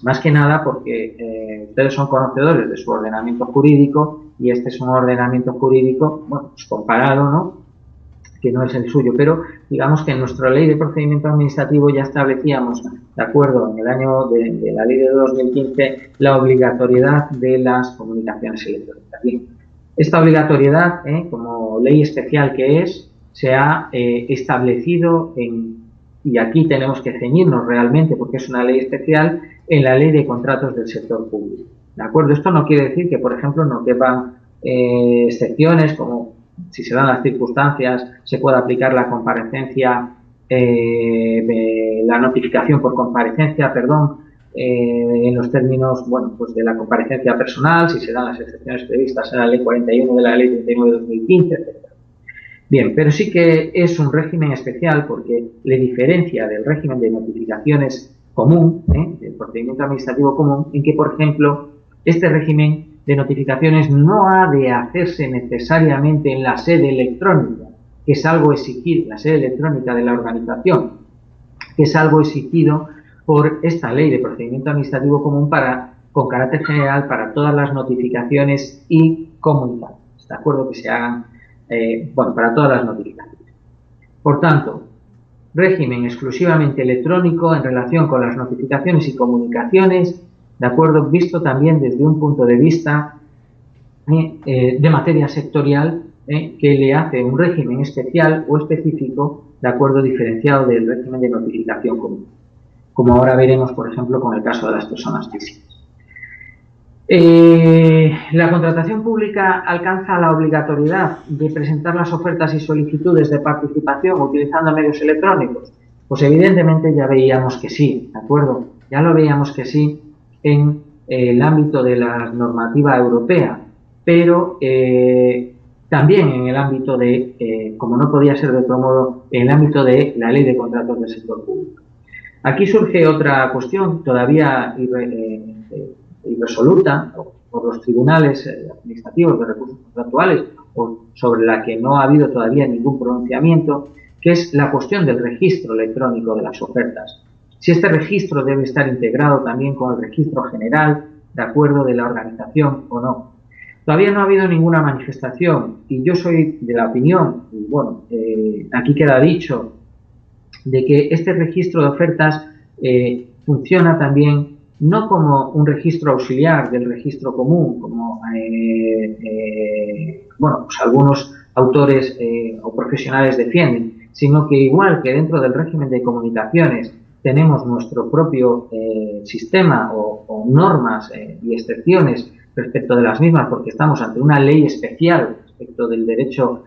S2: más que nada porque ustedes son conocedores de su ordenamiento jurídico y este es un ordenamiento jurídico, bueno, pues comparado, ¿no?, que no es el suyo, pero digamos que en nuestra ley de procedimiento administrativo ya establecíamos, de acuerdo, en el año de la ley de 2015, la obligatoriedad de las comunicaciones electrónicas. Bien, esta obligatoriedad, como ley especial que es, se ha establecido y aquí tenemos que ceñirnos realmente porque es una ley especial, en la Ley de Contratos del Sector Público. ¿De acuerdo? Esto no quiere decir que, por ejemplo, no quepan excepciones como, si se dan las circunstancias, se pueda aplicar la comparecencia, la notificación por comparecencia, en los términos, bueno, pues de la comparecencia personal, si se dan las excepciones previstas en la Ley 41 de la Ley 39 de 2015, etc. Bien, pero sí que es un régimen especial porque le diferencia del régimen de notificaciones común, del procedimiento administrativo común, en que, por ejemplo, este régimen de notificaciones no ha de hacerse necesariamente en la sede electrónica, que es algo exigido, la sede electrónica de la organización, que es algo exigido por esta ley de procedimiento administrativo común con carácter general para todas las notificaciones y comunicaciones, ¿de acuerdo? Que se hagan, para todas las notificaciones. Por tanto, régimen exclusivamente electrónico en relación con las notificaciones y comunicaciones, ¿de acuerdo? Visto también desde un punto de vista de materia sectorial, que le hace un régimen especial o específico, ¿de acuerdo?, diferenciado del régimen de notificación común, como ahora veremos, por ejemplo, con el caso de las personas físicas. La contratación pública alcanza la obligatoriedad de presentar las ofertas y solicitudes de participación utilizando medios electrónicos. Pues evidentemente ya veíamos que sí, ¿de acuerdo? Ya lo veíamos que sí en el ámbito de la normativa europea, pero también en el ámbito de, como no podía ser de otro modo, en el ámbito de la Ley de Contratos del Sector Público. Aquí surge otra cuestión todavía irresoluta por los tribunales administrativos de recursos contractuales o sobre la que no ha habido todavía ningún pronunciamiento, que es la cuestión del registro electrónico de las ofertas. Si este registro debe estar integrado también con el registro general, de acuerdo, de la organización o no. Todavía no ha habido ninguna manifestación y yo soy de la opinión, y bueno, aquí queda dicho, de que este registro de ofertas funciona también no como un registro auxiliar del registro común, como bueno, pues algunos autores o profesionales defienden, sino que igual que dentro del régimen de comunicaciones tenemos nuestro propio sistema o normas y excepciones respecto de las mismas, porque estamos ante una ley especial respecto del derecho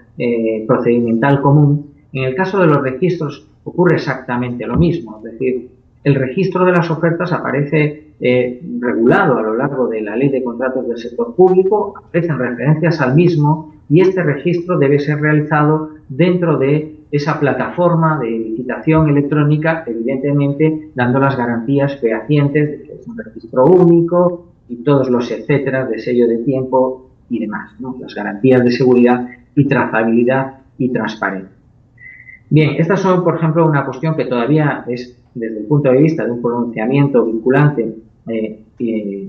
S2: procedimental común. En el caso de los registros ocurre exactamente lo mismo, es decir, el registro de las ofertas aparece regulado a lo largo de la Ley de Contratos del Sector Público, aparecen referencias al mismo y este registro debe ser realizado dentro de esa plataforma de licitación electrónica, evidentemente dando las garantías fehacientes de que es un registro único y todos los etcétera de sello de tiempo y demás, ¿no? Las garantías de seguridad y trazabilidad y transparencia. Bien, estas son, por ejemplo, una cuestión que todavía es, desde el punto de vista de un pronunciamiento vinculante,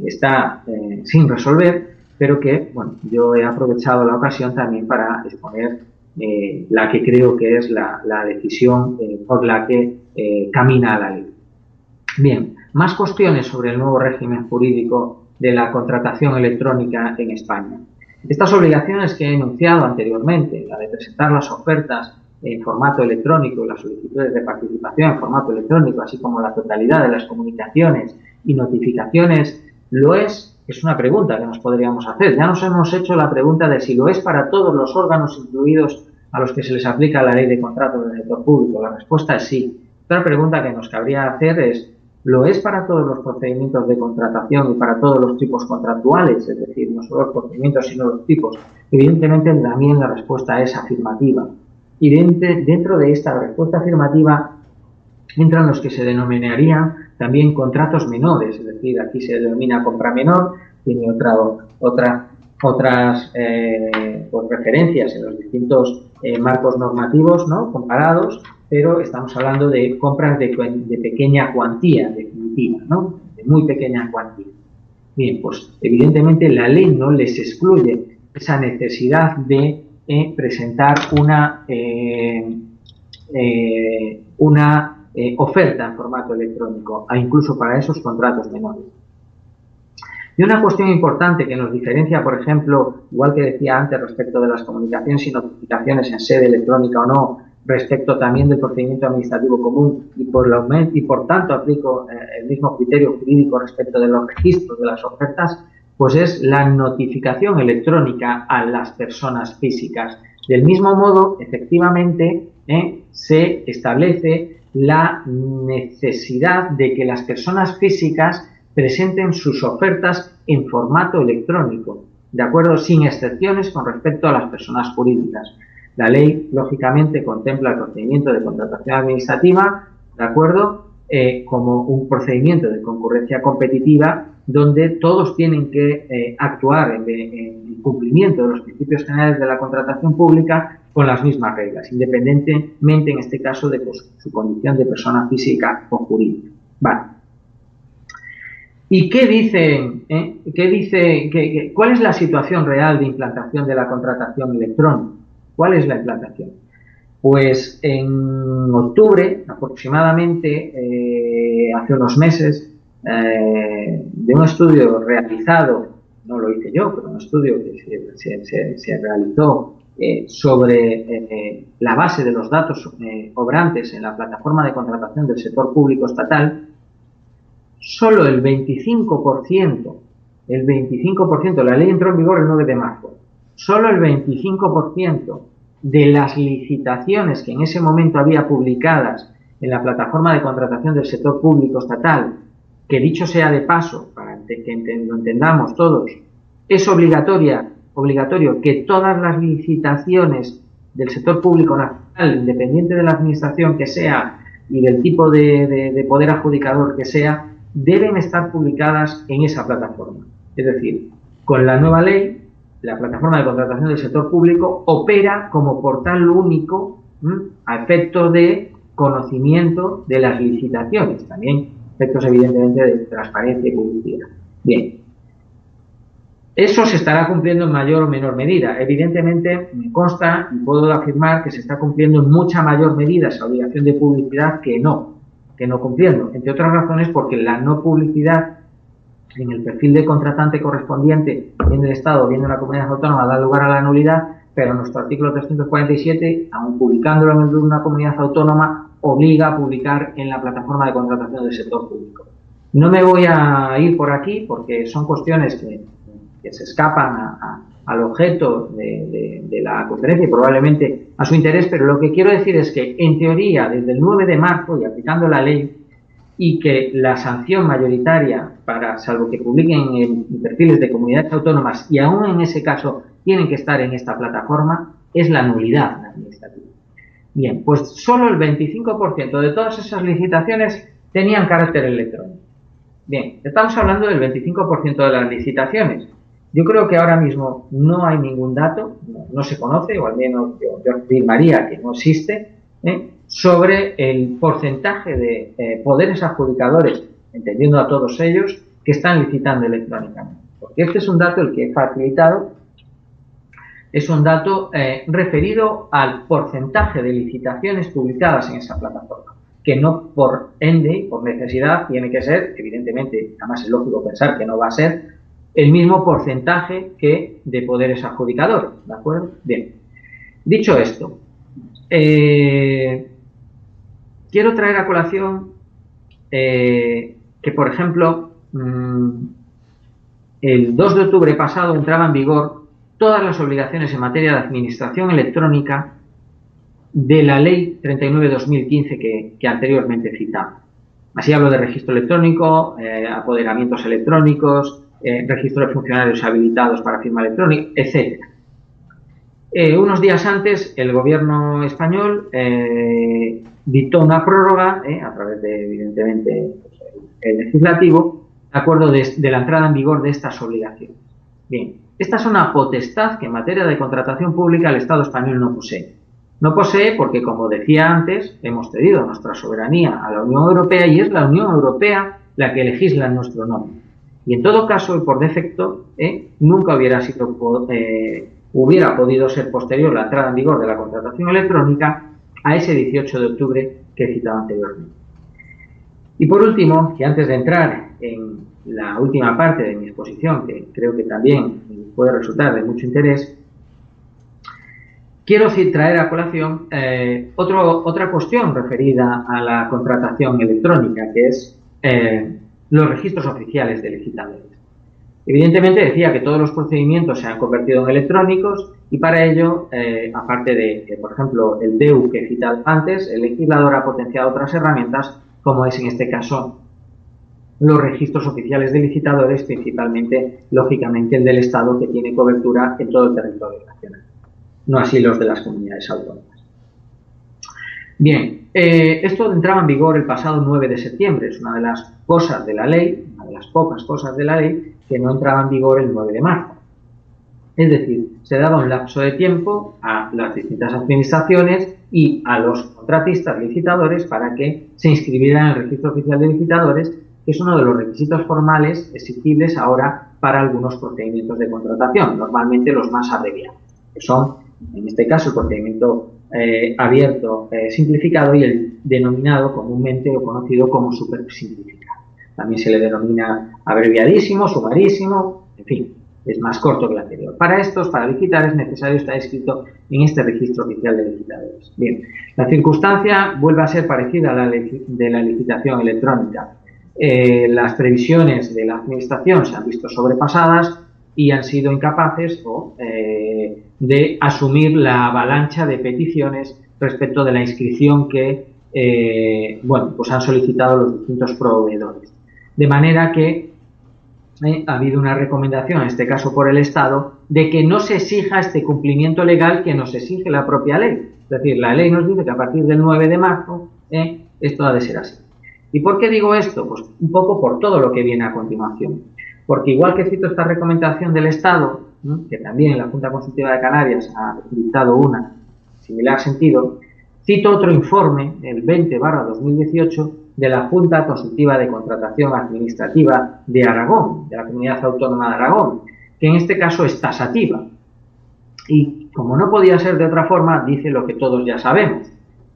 S2: está sin resolver, pero que, bueno, yo he aprovechado la ocasión también para exponer la que creo que es la decisión por la que camina la ley. Bien, más cuestiones sobre el nuevo régimen jurídico de la contratación electrónica en España. Estas obligaciones que he enunciado anteriormente, la de presentar las ofertas en formato electrónico, las solicitudes de participación en formato electrónico, así como la totalidad de las comunicaciones y notificaciones, ¿lo es? Es una pregunta que nos podríamos hacer. Ya nos hemos hecho la pregunta de si lo es para todos los órganos incluidos a los que se les aplica la ley de contratos del sector público. La respuesta es sí. Otra pregunta que nos cabría hacer es, ¿lo es para todos los procedimientos de contratación y para todos los tipos contractuales? Es decir, no solo los procedimientos, sino los tipos. Evidentemente, también la respuesta es afirmativa. Y dentro de esta respuesta afirmativa entran los que se denominarían también contratos menores, es decir, aquí se denomina compra menor, tiene otras referencias en los distintos marcos normativos, ¿no?, comparados, pero estamos hablando de compras de pequeña cuantía, definitiva, ¿no?, de muy pequeña cuantía. Bien, pues evidentemente la ley no les excluye esa necesidad de presentar una oferta en formato electrónico, incluso para esos contratos menores. Y una cuestión importante que nos diferencia, por ejemplo, igual que decía antes respecto de las comunicaciones y notificaciones en sede electrónica o no, respecto también del procedimiento administrativo común y por tanto aplico el mismo criterio jurídico respecto de los registros de las ofertas, pues es la notificación electrónica a las personas físicas. Del mismo modo, efectivamente, se establece la necesidad de que las personas físicas presenten sus ofertas en formato electrónico, de acuerdo, sin excepciones con respecto a las personas jurídicas. La ley, lógicamente, contempla el procedimiento de contratación administrativa, de acuerdo, como un procedimiento de concurrencia competitiva donde todos tienen que actuar en cumplimiento de los principios generales de la contratación pública con las mismas reglas, independientemente, en este caso, de su condición de persona física o jurídica. Vale. ¿Y qué dicen? ¿Cuál es la situación real de implantación de la contratación electrónica? ¿Cuál es la implantación? Pues en octubre, aproximadamente, hace unos meses, de un estudio realizado, no lo hice yo, pero un estudio que se realizó sobre la base de los datos obrantes en la plataforma de contratación del sector público estatal, solo el 25%, la ley entró en vigor el 9 de marzo, solo el 25% de las licitaciones que en ese momento había publicadas en la plataforma de contratación del sector público estatal, que dicho sea de paso, para que lo entendamos todos, es obligatorio que todas las licitaciones del sector público nacional, independiente de la administración que sea y del tipo de poder adjudicador que sea, deben estar publicadas en esa plataforma. Es decir, con la nueva ley, la plataforma de contratación del sector público opera como portal único a efectos de conocimiento de las licitaciones, también efectos evidentemente de transparencia y publicidad. Bien, eso se estará cumpliendo en mayor o menor medida. Evidentemente me consta y puedo afirmar que se está cumpliendo en mucha mayor medida esa obligación de publicidad que no cumpliendo, entre otras razones porque la no publicidad en el perfil de contratante correspondiente, bien del Estado, bien de la comunidad autónoma, da lugar a la nulidad, pero nuestro artículo 347, aun publicándolo en una comunidad autónoma, obliga a publicar en la plataforma de contratación del sector público. No me voy a ir por aquí porque son cuestiones que se escapan al objeto de la conferencia y probablemente a su interés, pero lo que quiero decir es que, en teoría, desde el 9 de marzo y aplicando la ley, y que la sanción mayoritaria, salvo que publiquen en perfiles de comunidades autónomas, y aún en ese caso tienen que estar en esta plataforma, es la nulidad administrativa. Bien, pues solo el 25% de todas esas licitaciones tenían carácter electrónico. Bien, estamos hablando del 25% de las licitaciones. Yo creo que ahora mismo no hay ningún dato, no se conoce, o al menos yo afirmaría que no existe, sobre el porcentaje de poderes adjudicadores, entendiendo a todos ellos, que están licitando electrónicamente. Porque este es un dato, el que he facilitado, es un dato referido al porcentaje de licitaciones publicadas en esa plataforma, que no por ende y por necesidad tiene que ser, evidentemente, además es lógico pensar que no va a ser, el mismo porcentaje que de poderes adjudicadores, ¿de acuerdo? Bien, dicho esto, quiero traer a colación que, por ejemplo, el 2 de octubre pasado entraba en vigor todas las obligaciones en materia de administración electrónica de la Ley 39/2015 que anteriormente citaba. Así hablo de registro electrónico, apoderamientos electrónicos, registro de funcionarios habilitados para firma electrónica, etc. Unos días antes, el gobierno español dictó una prórroga, a través de, evidentemente, el legislativo, de acuerdo de la entrada en vigor de estas obligaciones. Bien, esta es una potestad que en materia de contratación pública el Estado español no posee. No posee porque, como decía antes, hemos cedido nuestra soberanía a la Unión Europea y es la Unión Europea la que legisla en nuestro nombre. Y en todo caso, y por defecto, nunca hubiera podido ser posterior la entrada en vigor de la contratación electrónica a ese 18 de octubre que he citado anteriormente. Y por último, que antes de entrar en la última parte de mi exposición, que creo que también puede resultar de mucho interés, quiero traer a colación otra cuestión referida a la contratación electrónica, que es los registros oficiales de licitadores. Evidentemente decía que todos los procedimientos se han convertido en electrónicos y para ello, aparte de, por ejemplo, el DEU que he citado antes, el legislador ha potenciado otras herramientas, como es en este caso los registros oficiales de licitadores, principalmente, lógicamente, el del Estado, que tiene cobertura en todo el territorio nacional, no así los de las comunidades autónomas. Bien, esto entraba en vigor el pasado 9 de septiembre, es una de las cosas de la ley, una de las pocas cosas de la ley que no entraba en vigor el 9 de marzo. Es decir, se daba un lapso de tiempo a las distintas administraciones y a los contratistas licitadores para que se inscribieran en el registro oficial de licitadores, que es uno de los requisitos formales exigibles ahora para algunos procedimientos de contratación, normalmente los más abreviados, que son, en este caso, el procedimiento abierto simplificado y el denominado comúnmente o conocido como supersimplificado. También se le denomina abreviadísimo, sumarísimo, en fin, es más corto que el anterior. Para licitar es necesario estar inscrito en este registro oficial de licitadores. Bien, la circunstancia vuelve a ser parecida a la de la licitación electrónica. Las previsiones de la administración se han visto sobrepasadas y han sido incapaces de asumir la avalancha de peticiones respecto de la inscripción que pues han solicitado los distintos proveedores. De manera que ha habido una recomendación, en este caso por el Estado, de que no se exija este cumplimiento legal que nos exige la propia ley. Es decir, la ley nos dice que a partir del 9 de marzo esto ha de ser así. ¿Y por qué digo esto? Pues un poco por todo lo que viene a continuación. Porque igual que cito esta recomendación del Estado, que también la Junta Consultiva de Canarias ha dictado una similar sentido, Cito otro informe, el 20/2018, de la Junta Consultiva de Contratación Administrativa de Aragón, de la Comunidad Autónoma de Aragón, que en este caso es tasativa. Y como no podía ser de otra forma, dice lo que todos ya sabemos,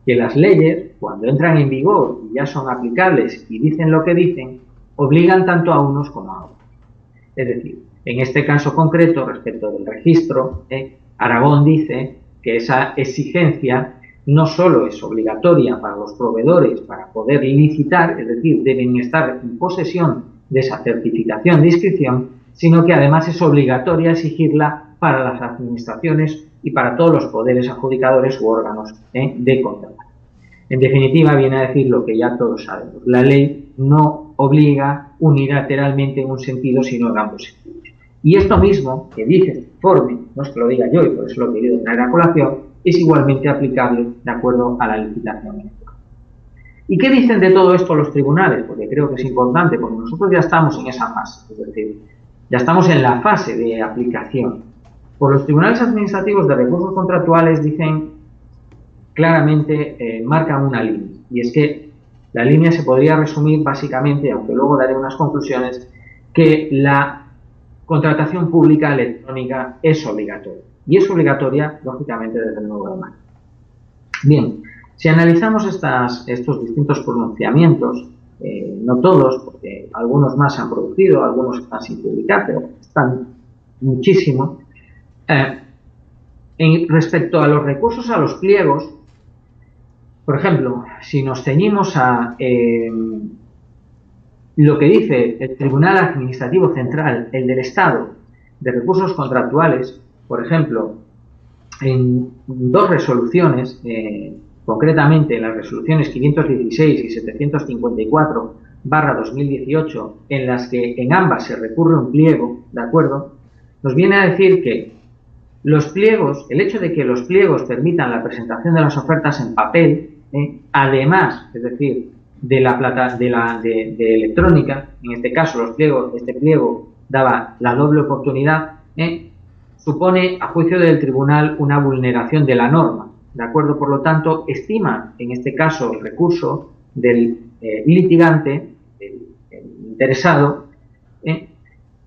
S2: que las leyes, cuando entran en vigor y ya son aplicables y dicen lo que dicen, obligan tanto a unos como a otros. Es decir, en este caso concreto, respecto del registro, Aragón dice que esa exigencia no solo es obligatoria para los proveedores para poder licitar, es decir, deben estar en posesión de esa certificación de inscripción, sino que además es obligatoria exigirla para las administraciones y para todos los poderes adjudicadores u órganos de contratación. En definitiva, viene a decir lo que ya todos sabemos. La ley no obliga unilateralmente en un sentido, sino en ambos sentidos. Y esto mismo que dice este informe, no es que lo diga yo y por eso lo he querido traer a colación, es igualmente aplicable de acuerdo a la licitación electrónica. ¿Y qué dicen de todo esto los tribunales? Porque creo que es importante, porque nosotros ya estamos en esa fase, es decir, ya estamos en la fase de aplicación. Por los tribunales administrativos de recursos contractuales dicen claramente, marcan una línea, y es que la línea se podría resumir básicamente, aunque luego daré unas conclusiones, que la contratación pública electrónica es obligatoria, y es obligatoria, lógicamente, desde el 9 de mayo. Bien, si analizamos estos distintos pronunciamientos, no todos, porque algunos más se han producido, algunos están sin publicar, pero están muchísimo. Respecto a los recursos a los pliegos, por ejemplo, si nos ceñimos a lo que dice el Tribunal Administrativo Central, el del Estado, de recursos contractuales, por ejemplo, en dos resoluciones, concretamente las resoluciones 516 y 754/2018, en las que en ambas se recurre un pliego, ¿de acuerdo?, nos viene a decir que los pliegos, el hecho de que los pliegos permitan la presentación de las ofertas en papel, además, es decir, de electrónica, en este caso este pliego daba la doble oportunidad, supone, a juicio del tribunal, una vulneración de la norma, ¿de acuerdo? Por lo tanto, estima, en este caso, el recurso del litigante, el interesado,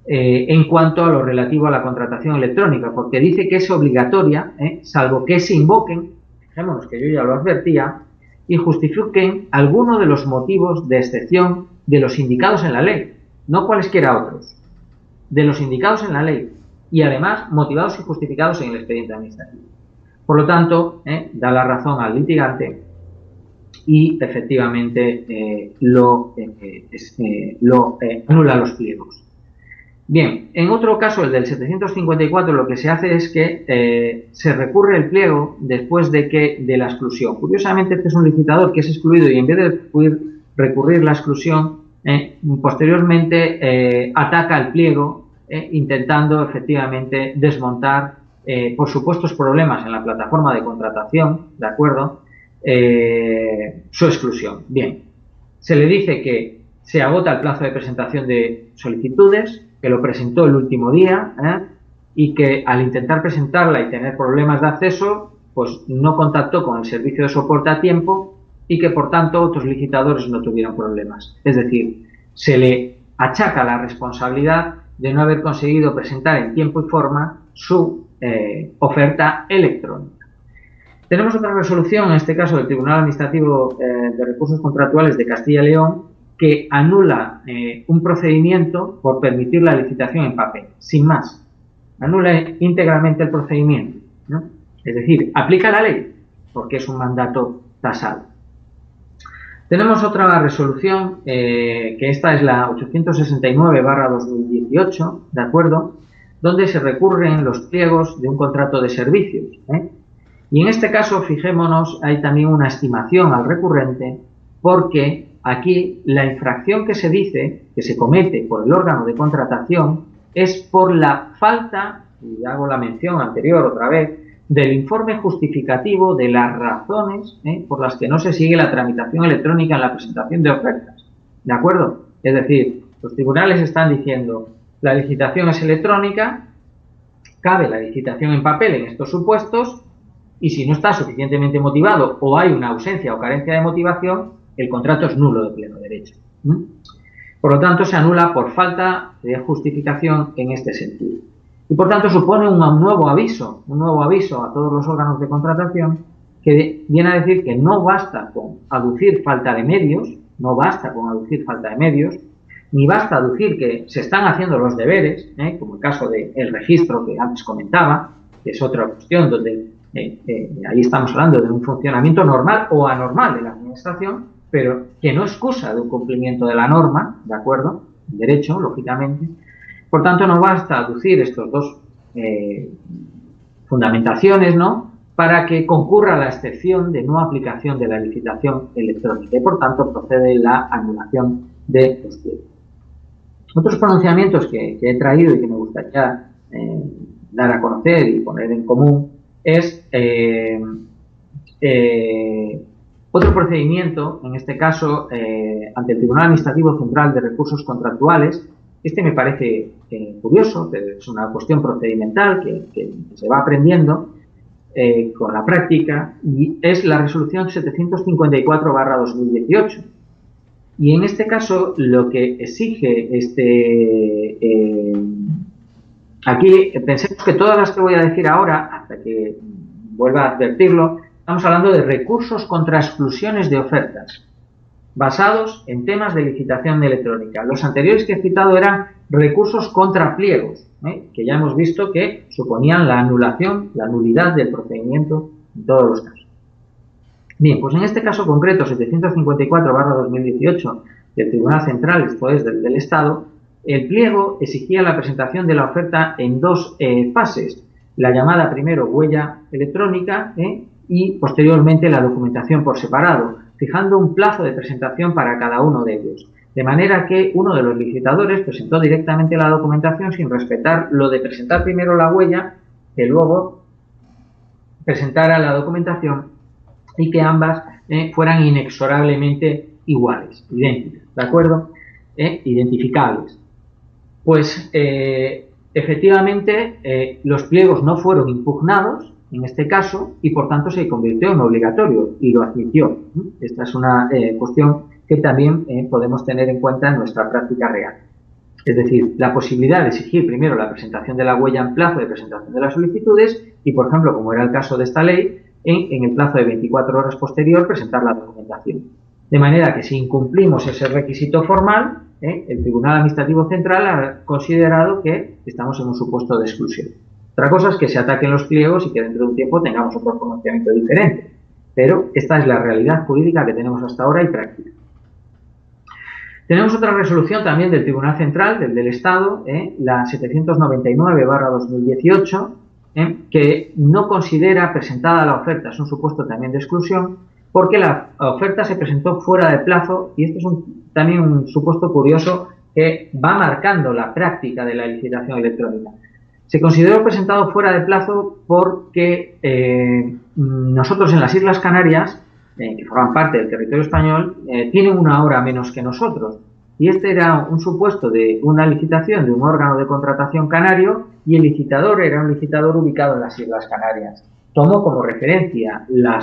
S2: en cuanto a lo relativo a la contratación electrónica, porque dice que es obligatoria, salvo que se invoquen, fijémonos que yo ya lo advertía, y justifiquen alguno de los motivos de excepción de los indicados en la ley, no cualesquiera otros, de los indicados en la ley, y además motivados y justificados en el expediente administrativo. Por lo tanto, da la razón al litigante y efectivamente anula los pliegos. Bien, en otro caso, el del 754, lo que se hace es que se recurre el pliego después de la exclusión. Curiosamente, este es un licitador que es excluido y en vez de recurrir la exclusión, posteriormente ataca el pliego, intentando efectivamente desmontar, por supuestos problemas en la plataforma de contratación, ¿de acuerdo?, su exclusión. Bien, se le dice que se agota el plazo de presentación de solicitudes, que lo presentó el último día, y que al intentar presentarla y tener problemas de acceso, pues no contactó con el servicio de soporte a tiempo y que por tanto otros licitadores no tuvieron problemas. Es decir, se le achaca la responsabilidad de no haber conseguido presentar en tiempo y forma su oferta electrónica. Tenemos otra resolución, en este caso del Tribunal Administrativo de Recursos Contractuales de Castilla y León, que anula un procedimiento por permitir la licitación en papel, sin más. Anula íntegramente el procedimiento, ¿no? Es decir, aplica la ley, porque es un mandato tasado. Tenemos otra resolución, que esta es la 869/2018, ¿de acuerdo?, donde se recurren los pliegos de un contrato de servicios, Y en este caso, fijémonos, hay también una estimación al recurrente, porque aquí la infracción que se dice, que se comete por el órgano de contratación, es por la falta, y hago la mención anterior otra vez, del informe justificativo de las razones por las que no se sigue la tramitación electrónica en la presentación de ofertas. ¿De acuerdo? Es decir, los tribunales están diciendo, la licitación es electrónica, cabe la licitación en papel en estos supuestos, y si no está suficientemente motivado o hay una ausencia o carencia de motivación, el contrato es nulo de pleno derecho. Por lo tanto, se anula por falta de justificación en este sentido. Y por tanto supone un nuevo aviso a todos los órganos de contratación que viene a decir que no basta con aducir falta de medios, ni basta aducir que se están haciendo los deberes, como el caso del registro que antes comentaba, que es otra cuestión donde ahí estamos hablando de un funcionamiento normal o anormal de la administración, pero que no excusa de un cumplimiento de la norma, ¿de acuerdo? Derecho, lógicamente. Por tanto, no basta aducir estos dos fundamentaciones, ¿no?, para que concurra la excepción de no aplicación de la licitación electrónica y, por tanto, procede la anulación de los pliegos. Otros pronunciamientos que he traído y que me gustaría dar a conocer y poner en común es otro procedimiento, en este caso, ante el Tribunal Administrativo Central de Recursos Contractuales. Este me parece curioso, pero es una cuestión procedimental que se va aprendiendo con la práctica, y es la resolución 754/2018. Y en este caso, lo que exige aquí, pensemos que todas las que voy a decir ahora, hasta que vuelva a advertirlo, estamos hablando de recursos contra exclusiones de ofertas, basados en temas de licitación electrónica. Los anteriores que he citado eran recursos contra pliegos, que ya hemos visto que suponían la anulación, la nulidad del procedimiento en todos los casos. Bien, pues en este caso concreto, 754/2018 del Tribunal Central, después del Estado, el pliego exigía la presentación de la oferta en dos fases: la llamada primero huella electrónica y posteriormente la documentación por separado, fijando un plazo de presentación para cada uno de ellos. De manera que uno de los licitadores presentó directamente la documentación sin respetar lo de presentar primero la huella, que luego presentara la documentación y que ambas fueran inexorablemente iguales, idénticas, ¿de acuerdo? Identificables. Pues efectivamente los pliegos no fueron impugnados en este caso y por tanto se convirtió en obligatorio y lo admitió. Esta es una cuestión que también podemos tener en cuenta en nuestra práctica real. Es decir, la posibilidad de exigir primero la presentación de la huella en plazo de presentación de las solicitudes y, por ejemplo, como era el caso de esta ley, en el plazo de 24 horas posterior presentar la documentación. De manera que si incumplimos ese requisito formal, el Tribunal Administrativo Central ha considerado que estamos en un supuesto de exclusión. Otra cosa es que se ataquen los pliegos y que dentro de un tiempo tengamos otro pronunciamiento diferente. Pero esta es la realidad jurídica que tenemos hasta ahora y práctica. Tenemos otra resolución también del Tribunal Central, del Estado, la 799/2018, que no considera presentada la oferta, es un supuesto también de exclusión, porque la oferta se presentó fuera de plazo, y este es también un supuesto curioso que va marcando la práctica de la licitación electrónica. Se consideró presentado fuera de plazo porque nosotros en las Islas Canarias, que forman parte del territorio español, tienen una hora menos que nosotros. Y este era un supuesto de una licitación de un órgano de contratación canario y el licitador era un licitador ubicado en las Islas Canarias. Tomó como referencia la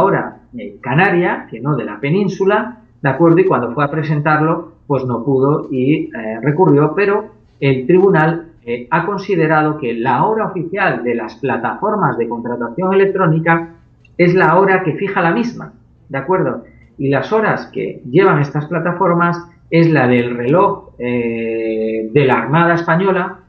S2: hora canaria, que no de la península, ¿de acuerdo? Y cuando fue a presentarlo, pues no pudo y recurrió, pero el tribunal ha considerado que la hora oficial de las plataformas de contratación electrónica es la hora que fija la misma, ¿de acuerdo? Y las horas que llevan estas plataformas es la del reloj de la Armada Española,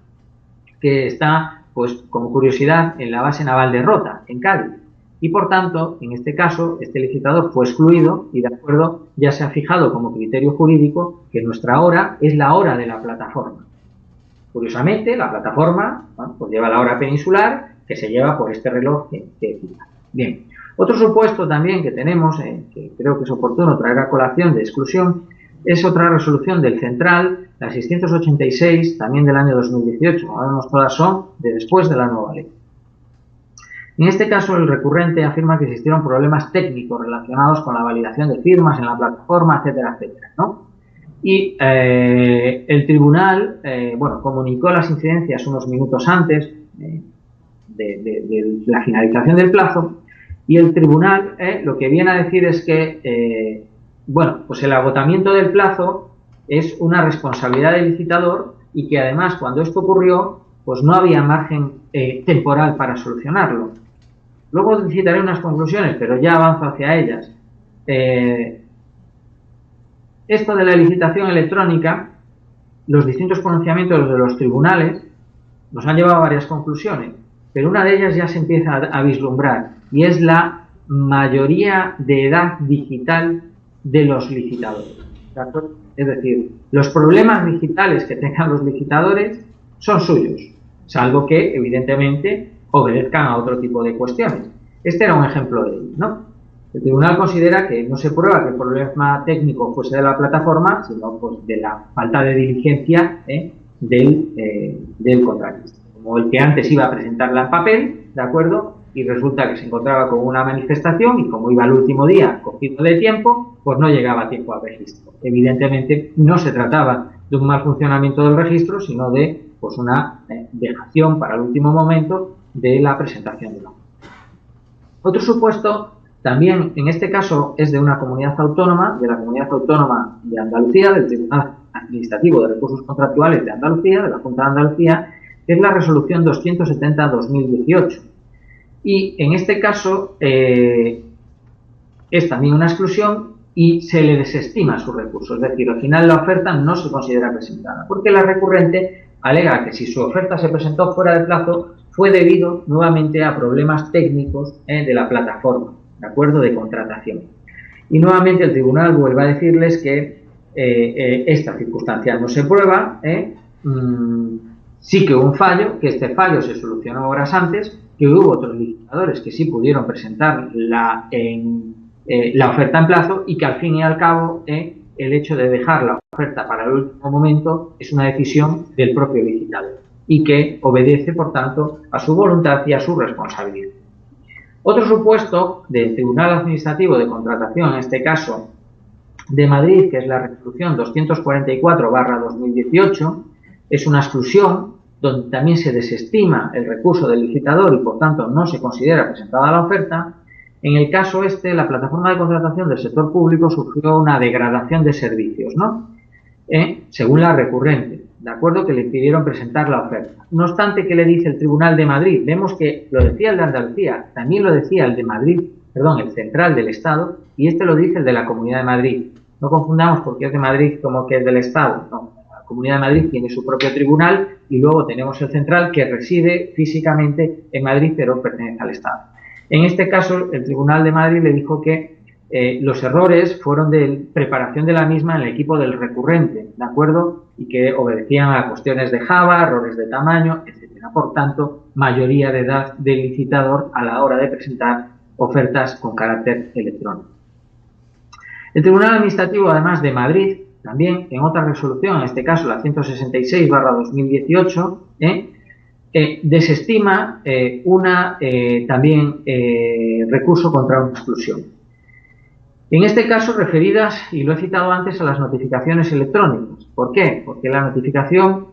S2: que está, pues como curiosidad, en la base naval de Rota, en Cádiz. Y por tanto, en este caso, este licitador fue excluido y de acuerdo ya se ha fijado como criterio jurídico que nuestra hora es la hora de la plataforma. Curiosamente, la plataforma, bueno, pues lleva la hora peninsular que se lleva por este reloj que fija. Bien. Otro supuesto también que tenemos, que creo que es oportuno traer a colación de exclusión, es otra resolución del Central, la 686, también del año 2018. Como vemos, todas son de después de la nueva ley. En este caso, el recurrente afirma que existieron problemas técnicos relacionados con la validación de firmas en la plataforma, etcétera, etcétera, ¿no? Y el tribunal, bueno, comunicó las incidencias unos minutos antes de de la finalización del plazo, y el tribunal lo que viene a decir es que, bueno, pues el agotamiento del plazo es una responsabilidad del licitador y que además cuando esto ocurrió, pues no había margen temporal para solucionarlo. Luego citaré unas conclusiones, pero ya avanzo hacia ellas. Esto de la licitación electrónica, los distintos pronunciamientos de los tribunales nos han llevado a varias conclusiones, pero una de ellas ya se empieza a vislumbrar y es la mayoría de edad digital de los licitadores. ¿De acuerdo? Es decir, los problemas digitales que tengan los licitadores son suyos, salvo que, evidentemente, obedezcan a otro tipo de cuestiones. Este era un ejemplo de ello, ¿no? El tribunal considera que no se prueba que el problema técnico fuese de la plataforma, sino pues, de la falta de diligencia del contratista. Como el que antes iba a presentarla en papel, ¿de acuerdo? Y resulta que se encontraba con una manifestación y como iba el último día cogido de tiempo, pues no llegaba a tiempo al registro. Evidentemente no se trataba de un mal funcionamiento del registro, sino de pues, una dejación para el último momento de la presentación de la oferta. Otro supuesto, también en este caso, es de una comunidad autónoma, de la Comunidad Autónoma de Andalucía, del Tribunal Administrativo de Recursos Contractuales de Andalucía, de la Junta de Andalucía, que es la resolución 270/2018. Y en este caso es también una exclusión y se le desestima su recurso. Es decir, al final la oferta no se considera presentada, porque la recurrente alega que si su oferta se presentó fuera de plazo fue debido nuevamente a problemas técnicos de la plataforma, ¿de acuerdo?, de contratación. Y nuevamente el tribunal vuelve a decirles que esta circunstancia no se prueba, sí que hubo un fallo, que este fallo se solucionó horas antes, que hubo otros licitadores que sí pudieron presentar la oferta en plazo y que al fin y al cabo el hecho de dejar la oferta para el último momento es una decisión del propio licitador y que obedece, por tanto, a su voluntad y a su responsabilidad. Otro supuesto del Tribunal Administrativo de Contratación, en este caso de Madrid, que es la resolución 244/2018, es una exclusión donde también se desestima el recurso del licitador y, por tanto, no se considera presentada la oferta. En el caso este, la plataforma de contratación del sector público sufrió una degradación de servicios, ¿no? Según la recurrente, ¿de acuerdo?, que le impidieron presentar la oferta. No obstante, ¿qué le dice el Tribunal de Madrid? Vemos que lo decía el de Andalucía, también lo decía el de Madrid, perdón, el central del Estado, y este lo dice el de la Comunidad de Madrid. No confundamos porque es de Madrid como que es del Estado, no. La Comunidad de Madrid tiene su propio tribunal y luego tenemos el central que reside físicamente en Madrid pero pertenece al Estado. En este caso, el Tribunal de Madrid le dijo que los errores fueron de preparación de la misma en el equipo del recurrente, ¿de acuerdo? Y que obedecían a cuestiones de Java, errores de tamaño, etcétera. Por tanto, mayoría de edad del licitador a la hora de presentar ofertas con carácter electrónico. El Tribunal Administrativo, además de Madrid, también en otra resolución, en este caso la 166/2018, desestima también recurso contra una exclusión. En este caso, referidas, y lo he citado antes, a las notificaciones electrónicas. ¿Por qué? Porque la notificación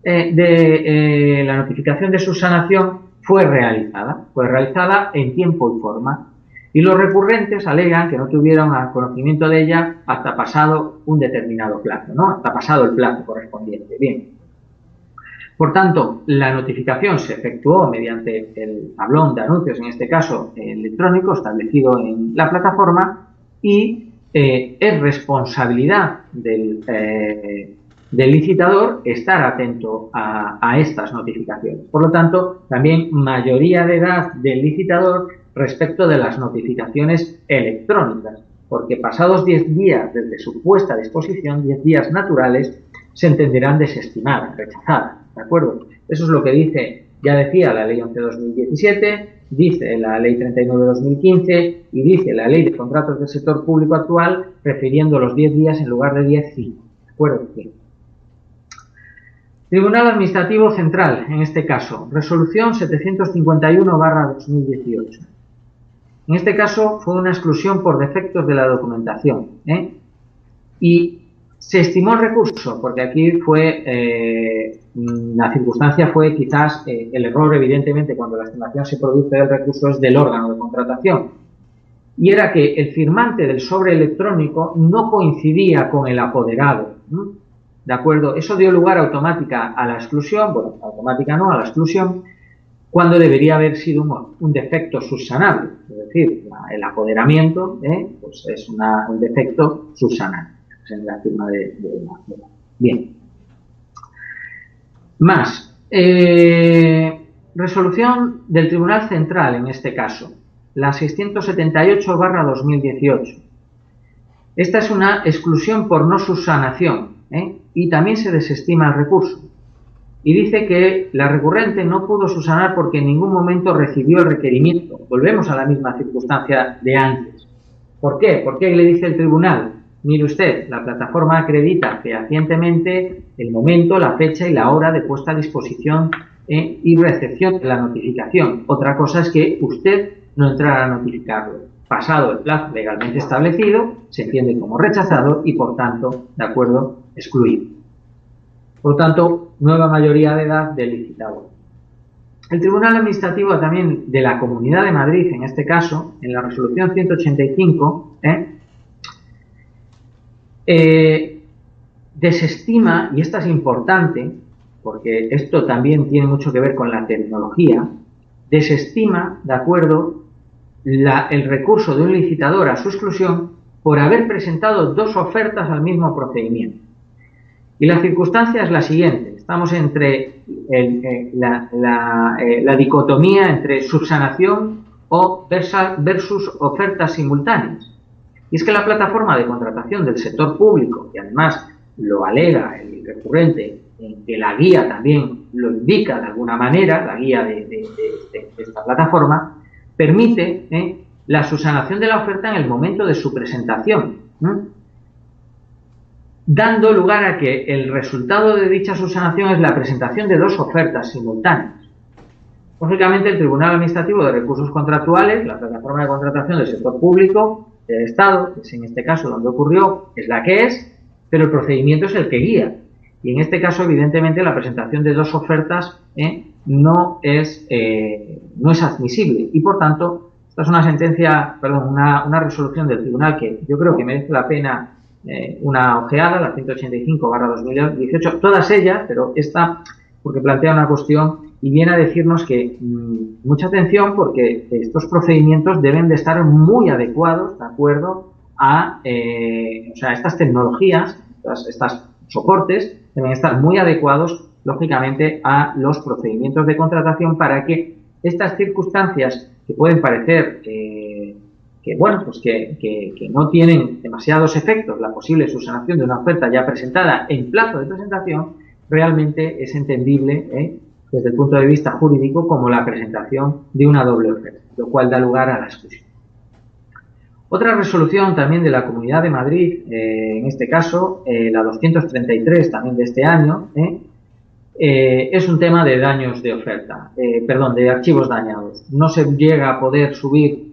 S2: de subsanación fue realizada en tiempo y forma. Y los recurrentes alegan que no tuvieron conocimiento de ella hasta pasado un determinado plazo, ¿no? Hasta pasado el plazo correspondiente. Bien. Por tanto, la notificación se efectuó mediante el tablón de anuncios, en este caso electrónico, establecido en la plataforma, y es responsabilidad del licitador estar atento a estas notificaciones. Por lo tanto, también mayoría de edad del licitador respecto de las notificaciones electrónicas, porque pasados 10 días desde su puesta a disposición, 10 días naturales, se entenderán desestimadas, rechazadas, ¿de acuerdo? Eso es lo que dice, ya decía la Ley 11/2017, dice la Ley 39/2015 y dice la Ley de Contratos del Sector Público actual, refiriendo los 10 días en lugar de 10, 5, ¿de acuerdo? Bien. Tribunal Administrativo Central, en este caso, resolución 751/2018. En este caso fue una exclusión por defectos de la documentación, y Se estimó el recurso, porque aquí la circunstancia fue quizás el error, evidentemente, cuando la estimación se produce del recurso es del órgano de contratación. Y era que el firmante del sobre electrónico no coincidía con el apoderado. ¿De acuerdo? Eso dio lugar automática a la exclusión, bueno, automática no, a la exclusión, cuando debería haber sido un defecto subsanable. Es decir, el apoderamiento pues es un defecto subsanable en la firma de la. Bien. Más. Resolución del Tribunal Central, en este caso, la 678/2018. Esta es una exclusión por no subsanación, y también se desestima el recurso. Y dice que la recurrente no pudo subsanar porque en ningún momento recibió el requerimiento. Volvemos a la misma circunstancia de antes. ¿Por qué? ¿Por qué le dice el tribunal? Mire usted, la plataforma acredita fehacientemente el momento, la fecha y la hora de puesta a disposición y recepción de la notificación. Otra cosa es que usted no entrara a notificarlo. Pasado el plazo legalmente establecido, se entiende como rechazado y, por tanto, de acuerdo, excluido. Por tanto, nueva mayoría de edad del licitador. El Tribunal Administrativo también de la Comunidad de Madrid, en este caso, en la resolución 185, desestima, y esta es importante, porque esto también tiene mucho que ver con la terminología, desestima, de acuerdo, el recurso de un licitador a su exclusión por haber presentado dos ofertas al mismo procedimiento. Y la circunstancia es la siguiente. Estamos entre la dicotomía entre subsanación versus ofertas simultáneas. Y es que la plataforma de contratación del sector público, y además lo alega el recurrente, en que la guía también lo indica de alguna manera, la guía de esta plataforma, permite la subsanación de la oferta en el momento de su presentación, dando lugar a que el resultado de dicha subsanación es la presentación de dos ofertas simultáneas. Lógicamente, el Tribunal Administrativo de Recursos Contractuales, la plataforma de contratación del sector público, del Estado, que es en este caso donde ocurrió, es la que es, pero el procedimiento es el que guía. Y en este caso, evidentemente, la presentación de dos ofertas no es admisible. Y, por tanto, esta es una sentencia, una resolución del tribunal que yo creo que merece la pena una ojeada, la 185/2018, todas ellas, pero esta porque plantea una cuestión y viene a decirnos que mucha atención, porque estos procedimientos deben de estar muy adecuados, de acuerdo a estas tecnologías, estos soportes deben estar muy adecuados, lógicamente, a los procedimientos de contratación para que estas circunstancias que pueden parecer que no tienen demasiados efectos, la posible subsanación de una oferta ya presentada en plazo de presentación, realmente es entendible desde el punto de vista jurídico como la presentación de una doble oferta, lo cual da lugar a la exclusión. Otra resolución también de la Comunidad de Madrid, en este caso, la 233 también de este año, es un tema de daños de oferta, de archivos dañados. No se llega a poder subir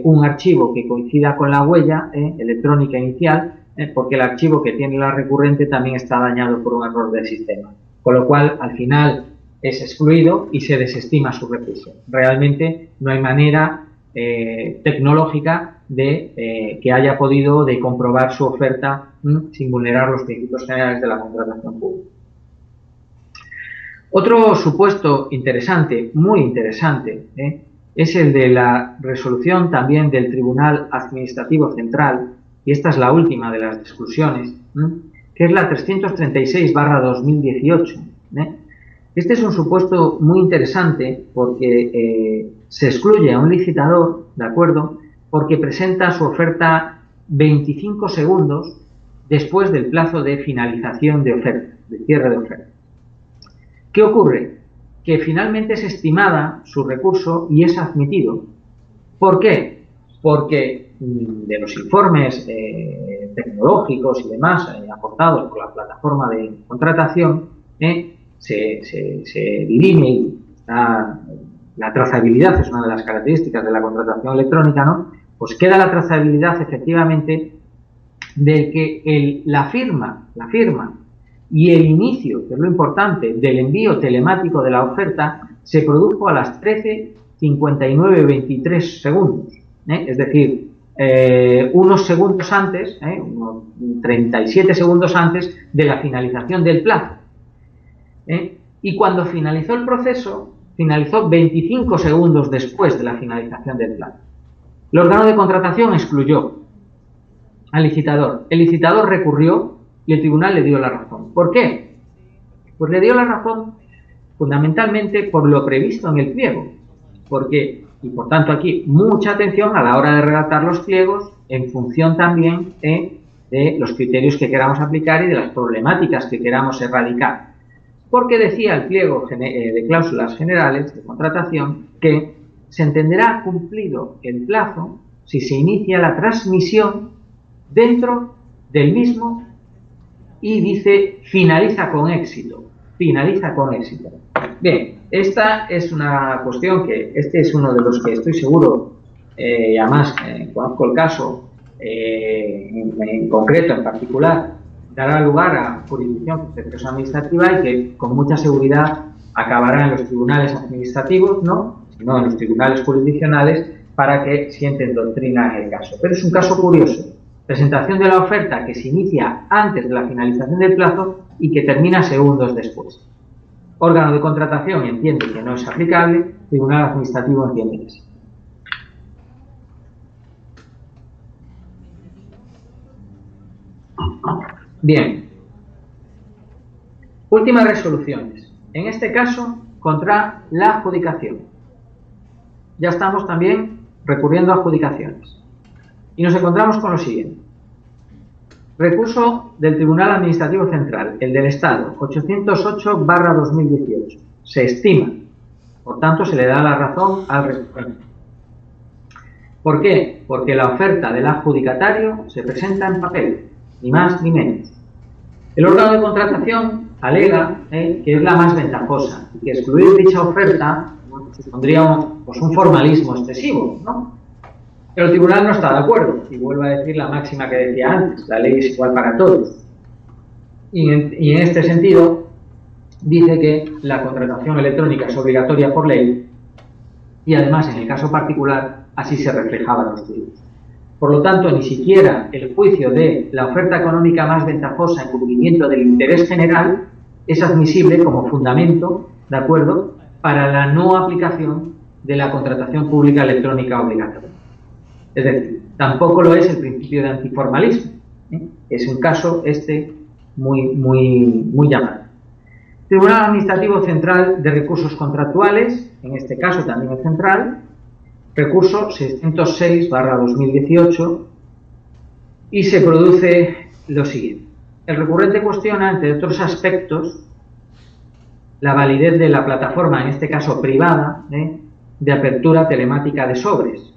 S2: un archivo que coincida con la huella electrónica inicial, porque el archivo que tiene la recurrente también está dañado por un error del sistema. Con lo cual, al final, es excluido y se desestima su recurso. Realmente no hay manera tecnológica de que haya podido de comprobar su oferta sin vulnerar los principios generales de la contratación pública. Otro supuesto interesante, muy interesante, es el de la resolución también del Tribunal Administrativo Central, y esta es la última de las exclusiones, que es la 336/2018. Este es un supuesto muy interesante porque se excluye a un licitador, ¿de acuerdo?, porque presenta su oferta 25 segundos después del plazo de finalización de oferta, de cierre de oferta. ¿Qué ocurre? Que finalmente es estimada su recurso y es admitido. ¿Por qué? Porque de los informes tecnológicos y demás aportados por la plataforma de contratación se dirime, y la trazabilidad es una de las características de la contratación electrónica, ¿no? Pues queda la trazabilidad efectivamente de que la firma y el inicio, que es lo importante, del envío telemático de la oferta se produjo a las 13:59:23 segundos. Es decir, unos segundos antes, unos 37 segundos antes de la finalización del plazo. Y cuando finalizó el proceso, finalizó 25 segundos después de la finalización del plazo. El órgano de contratación excluyó al licitador. El licitador recurrió y el tribunal le dio la razón. ¿Por qué? Pues le dio la razón fundamentalmente por lo previsto en el pliego. Porque, y por tanto aquí, mucha atención a la hora de redactar los pliegos en función también de los criterios que queramos aplicar y de las problemáticas que queramos erradicar. Porque decía el pliego de cláusulas generales de contratación que se entenderá cumplido el plazo si se inicia la transmisión dentro del mismo y dice finaliza con éxito. Finaliza con éxito. Bien, esta es una cuestión que este es uno de los que estoy seguro, y además conozco el caso en concreto, en particular, dará lugar a jurisdicción contenciosa administrativa y que con mucha seguridad acabará en los tribunales administrativos, no, sino en los tribunales jurisdiccionales para que sienten doctrina en el caso. Pero es un caso curioso. Presentación de la oferta que se inicia antes de la finalización del plazo y que termina segundos después. Órgano de contratación entiende que no es aplicable, tribunal administrativo entiende que sí. Bien. Últimas resoluciones. En este caso, contra la adjudicación. Ya estamos también recurriendo a adjudicaciones. Y nos encontramos con lo siguiente. Recurso del Tribunal Administrativo Central, el del Estado, 808/2018. Se estima. Por tanto, se le da la razón al recurrente. ¿Por qué? Porque la oferta del adjudicatario se presenta en papel, ni más ni menos. El órgano de contratación alega que es la más ventajosa y que excluir dicha oferta supondría un formalismo excesivo, ¿no? Pero el tribunal no está de acuerdo y vuelve a decir la máxima que decía antes, la ley es igual para todos. Y en este sentido dice que la contratación electrónica es obligatoria por ley y además en el caso particular así se reflejaba en los estudios. Por lo tanto, ni siquiera el juicio de la oferta económica más ventajosa en cumplimiento del interés general es admisible como fundamento, ¿de acuerdo?, para la no aplicación de la contratación pública electrónica obligatoria. Es decir, tampoco lo es el principio de antiformalismo. Es un caso muy llamado. Tribunal Administrativo Central de Recursos Contractuales, en este caso también es central, recurso 606/2018, y se produce lo siguiente. El recurrente cuestiona, entre otros aspectos, la validez de la plataforma, en este caso privada, de apertura telemática de sobres,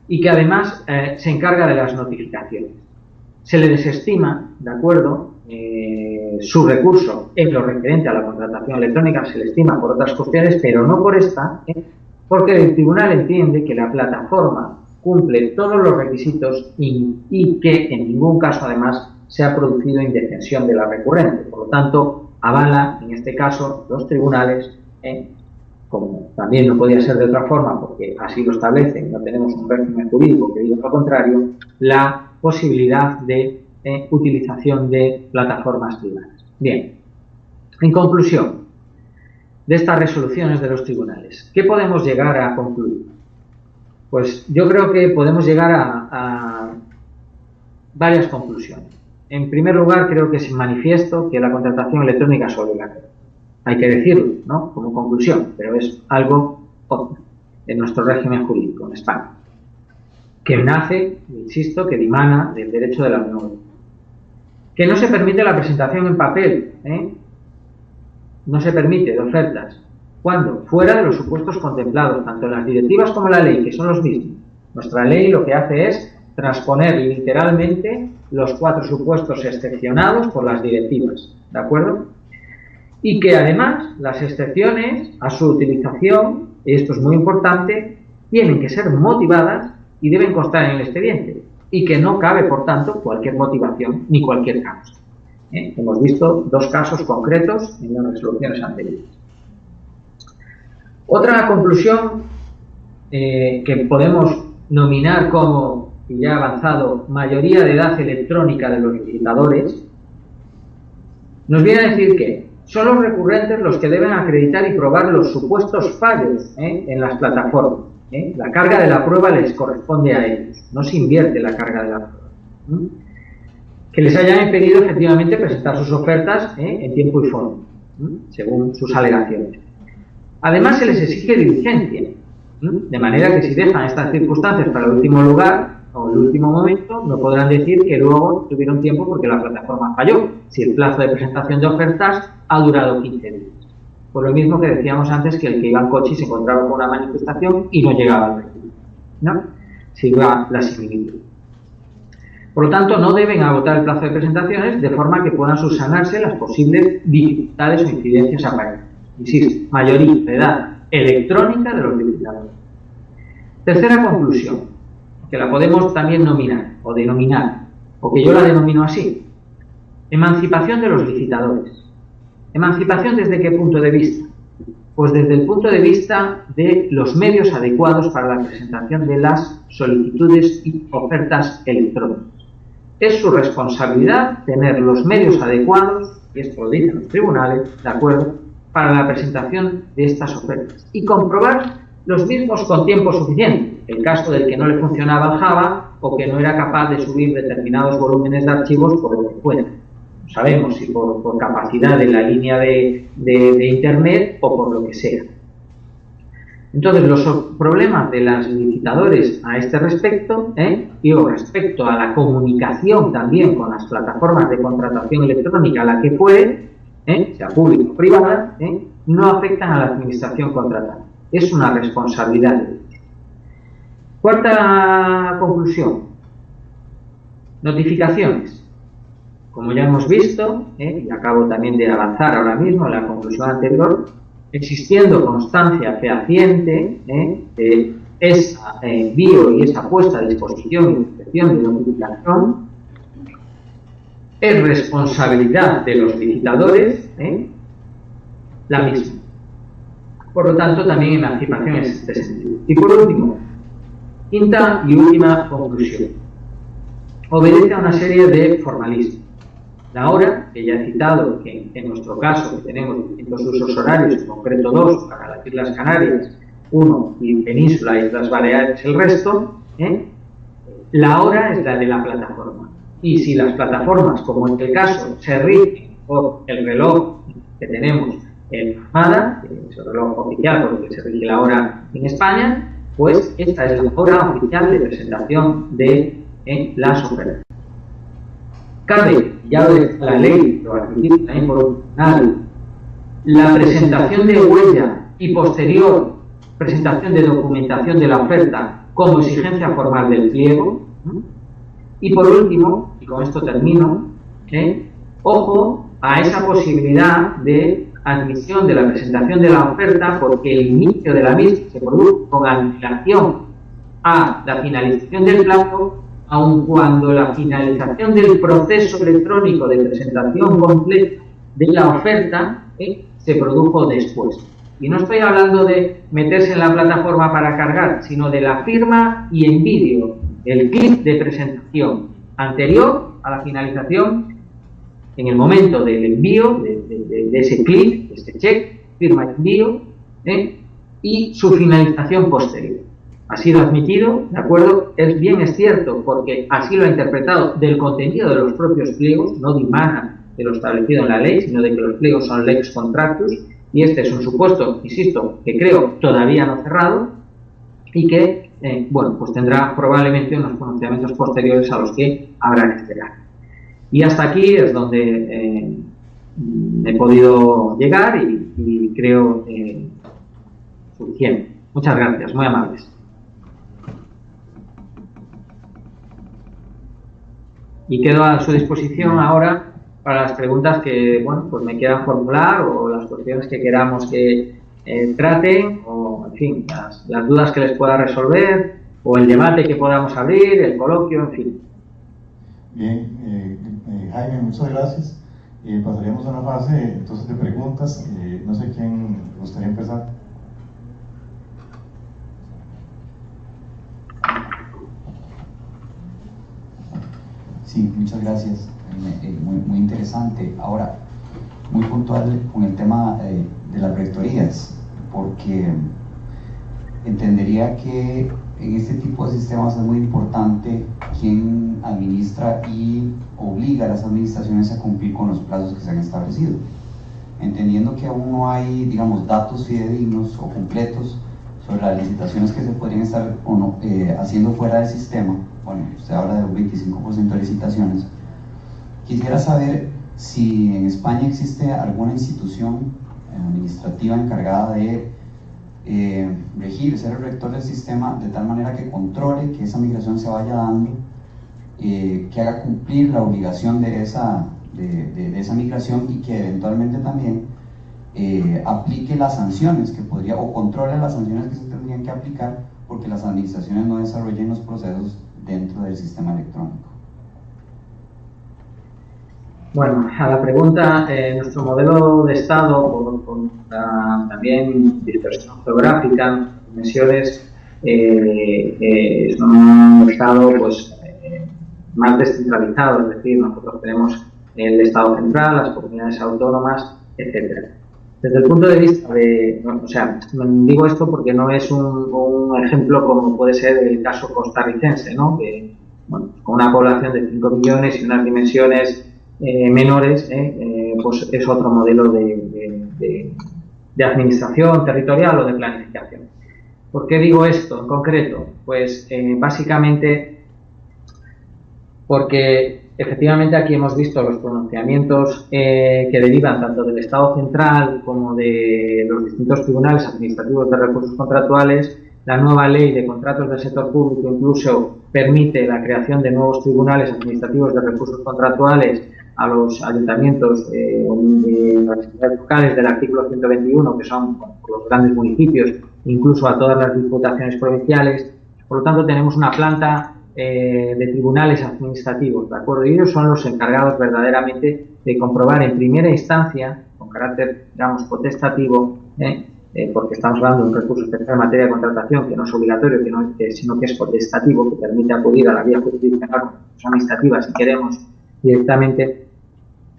S2: y que además se encarga de las notificaciones. Se le desestima, ¿de acuerdo?, su recurso en lo referente a la contratación electrónica, se le estima por otras cuestiones, pero no por esta, porque el tribunal entiende que la plataforma cumple todos los requisitos y que en ningún caso además se ha producido indefensión de la recurrente. Por lo tanto, avala en este caso los tribunales, como también no podía ser de otra forma porque así lo establecen, no tenemos un régimen jurídico que diga lo contrario, la posibilidad de utilización de plataformas privadas. Bien, en conclusión de estas resoluciones de los tribunales, ¿qué podemos llegar a concluir? Pues yo creo que podemos llegar a varias conclusiones. En primer lugar, creo que es manifiesto que la contratación electrónica es obligatoria. Hay que decirlo, ¿no?, como conclusión, pero es algo obvio en nuestro régimen jurídico en España, que nace, insisto, que dimana del derecho de la Unión Europea. Que no se permite la presentación en papel, no se permite de ofertas, cuando fuera de los supuestos contemplados, tanto en las directivas como en la ley, que son los mismos. Nuestra ley lo que hace es transponer literalmente los 4 supuestos excepcionados por las directivas, ¿de acuerdo? Y que además las excepciones a su utilización, y esto es muy importante, tienen que ser motivadas y deben constar en el expediente. y que no cabe, por tanto, cualquier motivación ni cualquier causa. Hemos visto 2 casos concretos en las resoluciones anteriores. Otra conclusión que podemos nominar como, y ya avanzado, mayoría de edad electrónica de los licitadores, nos viene a decir que son los recurrentes los que deben acreditar y probar los supuestos fallos en las plataformas. La carga de la prueba les corresponde a ellos, no se invierte la carga de la prueba. Que les hayan impedido efectivamente presentar sus ofertas en tiempo y forma, según sus alegaciones. Además, se les exige diligencia, de manera que si dejan estas circunstancias para el último lugar o el último momento, no podrán decir que luego tuvieron tiempo porque la plataforma falló, si el plazo de presentación de ofertas ha durado 15 días. Por lo mismo que decíamos antes, que el que iba en coche se encontraba con una manifestación y no llegaba al registro, ¿no? Se iba la similitud. Por lo tanto, no deben agotar el plazo de presentaciones de forma que puedan subsanarse las posibles dificultades o incidencias aparentes. Insisto, mayoría de edad electrónica de los licitadores. Tercera conclusión, que la podemos también nominar o denominar, o que yo la denomino así: emancipación de los licitadores. ¿Emancipación desde qué punto de vista? Pues desde el punto de vista de los medios adecuados para la presentación de las solicitudes y ofertas electrónicas. Es su responsabilidad tener los medios adecuados, y esto lo dicen los tribunales, ¿de acuerdo?, para la presentación de estas ofertas y comprobar los mismos con tiempo suficiente. El caso del que no le funcionaba el Java o que no era capaz de subir determinados volúmenes de archivos por lo que fuera. No sabemos si por capacidad de la línea de Internet o por lo que sea. Entonces, los problemas de los licitadores a este respecto, y respecto a la comunicación también con las plataformas de contratación electrónica, la que fuere, sea pública o privada, no afectan a la administración contratante. Es una responsabilidad de ellos. Cuarta conclusión: notificaciones. Como ya hemos visto, y acabo también de avanzar ahora mismo en la conclusión anterior, existiendo constancia fehaciente de ese envío y esa puesta a disposición y inspección de notificación, es responsabilidad de los licitadores la misma. Por lo tanto, también emancipación en este sentido. Y por último, quinta y última conclusión: obedece a una serie de formalismos. La hora, que ya he citado, que en nuestro caso que tenemos distintos usos horarios, en concreto 2 para las Islas Canarias, 1 y Península y Islas Baleares el resto, la hora es la de la plataforma. Y si las plataformas, como en el caso, se rigen por el reloj que tenemos en Armada, que es el reloj oficial por el que se rige la hora en España, pues esta es la hora oficial de presentación de las ofertas. Cabe, ya lo dice la ley, lo admitido también por un tribunal, la presentación de huella y posterior presentación de documentación de la oferta como exigencia formal del pliego. Y por último, y con esto termino, ojo a esa posibilidad de admisión de la presentación de la oferta, porque el inicio de la misma se produce con antelación a la finalización del plazo, aun cuando la finalización del proceso electrónico de presentación completa de la oferta se produjo después. Y no estoy hablando de meterse en la plataforma para cargar, sino de la firma y envío, el clic de presentación anterior a la finalización, en el momento del envío de ese clic, de este check, firma y envío, y su finalización posterior. Ha sido admitido, ¿de acuerdo? Es cierto, porque así lo ha interpretado del contenido de los propios pliegos, no dimana de lo establecido en la ley, sino de que los pliegos son lex contractus, y este es un supuesto, insisto, que creo todavía no cerrado, y que, pues tendrá probablemente unos pronunciamientos posteriores a los que habrá que esperar. Y hasta aquí es donde he podido llegar y creo suficiente. Muchas gracias, muy amables. Y quedo a su disposición ahora para las preguntas que, pues me quieran formular o las cuestiones que queramos que traten o, en fin, las dudas que les pueda resolver o el debate que podamos abrir, el coloquio, en fin.
S1: Bien, Jaime, muchas gracias. Pasaríamos a una fase entonces de preguntas. No sé quién gustaría empezar.
S3: Sí, muchas gracias. Muy interesante. Ahora, muy puntual con el tema de las rectorías, porque entendería que en este tipo de sistemas es muy importante quién administra y obliga a las administraciones a cumplir con los plazos que se han establecido. Entendiendo que aún no hay, digamos, datos fidedignos o completos sobre las licitaciones que se podrían estar o no, haciendo fuera del sistema. Bueno, usted habla de un 25% de licitaciones. Quisiera saber si en España existe alguna institución administrativa encargada de regir, ser el rector del sistema de tal manera que controle que esa migración se vaya dando, que haga cumplir la obligación de esa migración y que eventualmente también aplique las sanciones que podría, o controle las sanciones que se tendrían que aplicar porque las administraciones no desarrollen los procesos dentro del sistema electrónico.
S2: Bueno, a la pregunta, nuestro modelo de Estado, con también dispersión geográfica, dimensiones, es un Estado pues, más descentralizado, es decir, nosotros tenemos el Estado central, las comunidades autónomas, etc. Desde el punto de vista de, o sea, digo esto porque no es un ejemplo como puede ser el caso costarricense, ¿no? Que, bueno, con una población de 5 millones y unas dimensiones menores, pues es otro modelo de administración territorial o de planificación. ¿Por qué digo esto en concreto? Pues básicamente porque efectivamente aquí hemos visto los pronunciamientos que derivan tanto del Estado central como de los distintos tribunales administrativos de recursos contractuales. La nueva ley de contratos del sector público incluso permite la creación de nuevos tribunales administrativos de recursos contractuales a los ayuntamientos y las entidades locales del artículo 121, que son los grandes municipios, incluso a todas las diputaciones provinciales. Por lo tanto, tenemos una planta de tribunales administrativos, ¿de acuerdo? Y ellos son los encargados verdaderamente de comprobar en primera instancia, con carácter, digamos, potestativo, porque estamos hablando de un recurso especial en materia de contratación que no es obligatorio, sino que es potestativo, que permite acudir a la vía jurisdiccional administrativa si queremos directamente.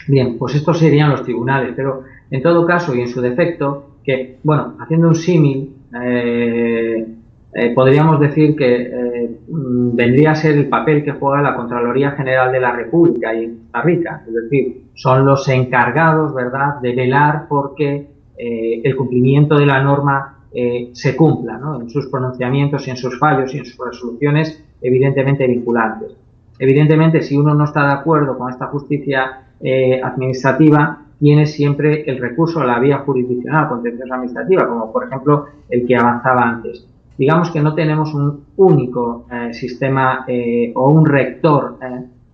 S2: Bien, pues estos serían los tribunales, pero en todo caso y en su defecto, que, bueno, haciendo un símil, podríamos decir que vendría a ser el papel que juega la Contraloría General de la República y en Costa Rica, es decir, son los encargados, ¿verdad?, de velar porque el cumplimiento de la norma se cumpla, ¿no?, en sus pronunciamientos y en sus fallos y en sus resoluciones evidentemente vinculantes. Evidentemente, si uno no está de acuerdo con esta justicia administrativa, tiene siempre el recurso a la vía jurisdiccional contenciosa administrativa, como por ejemplo el que avanzaba antes. Digamos que no tenemos un único sistema o un rector,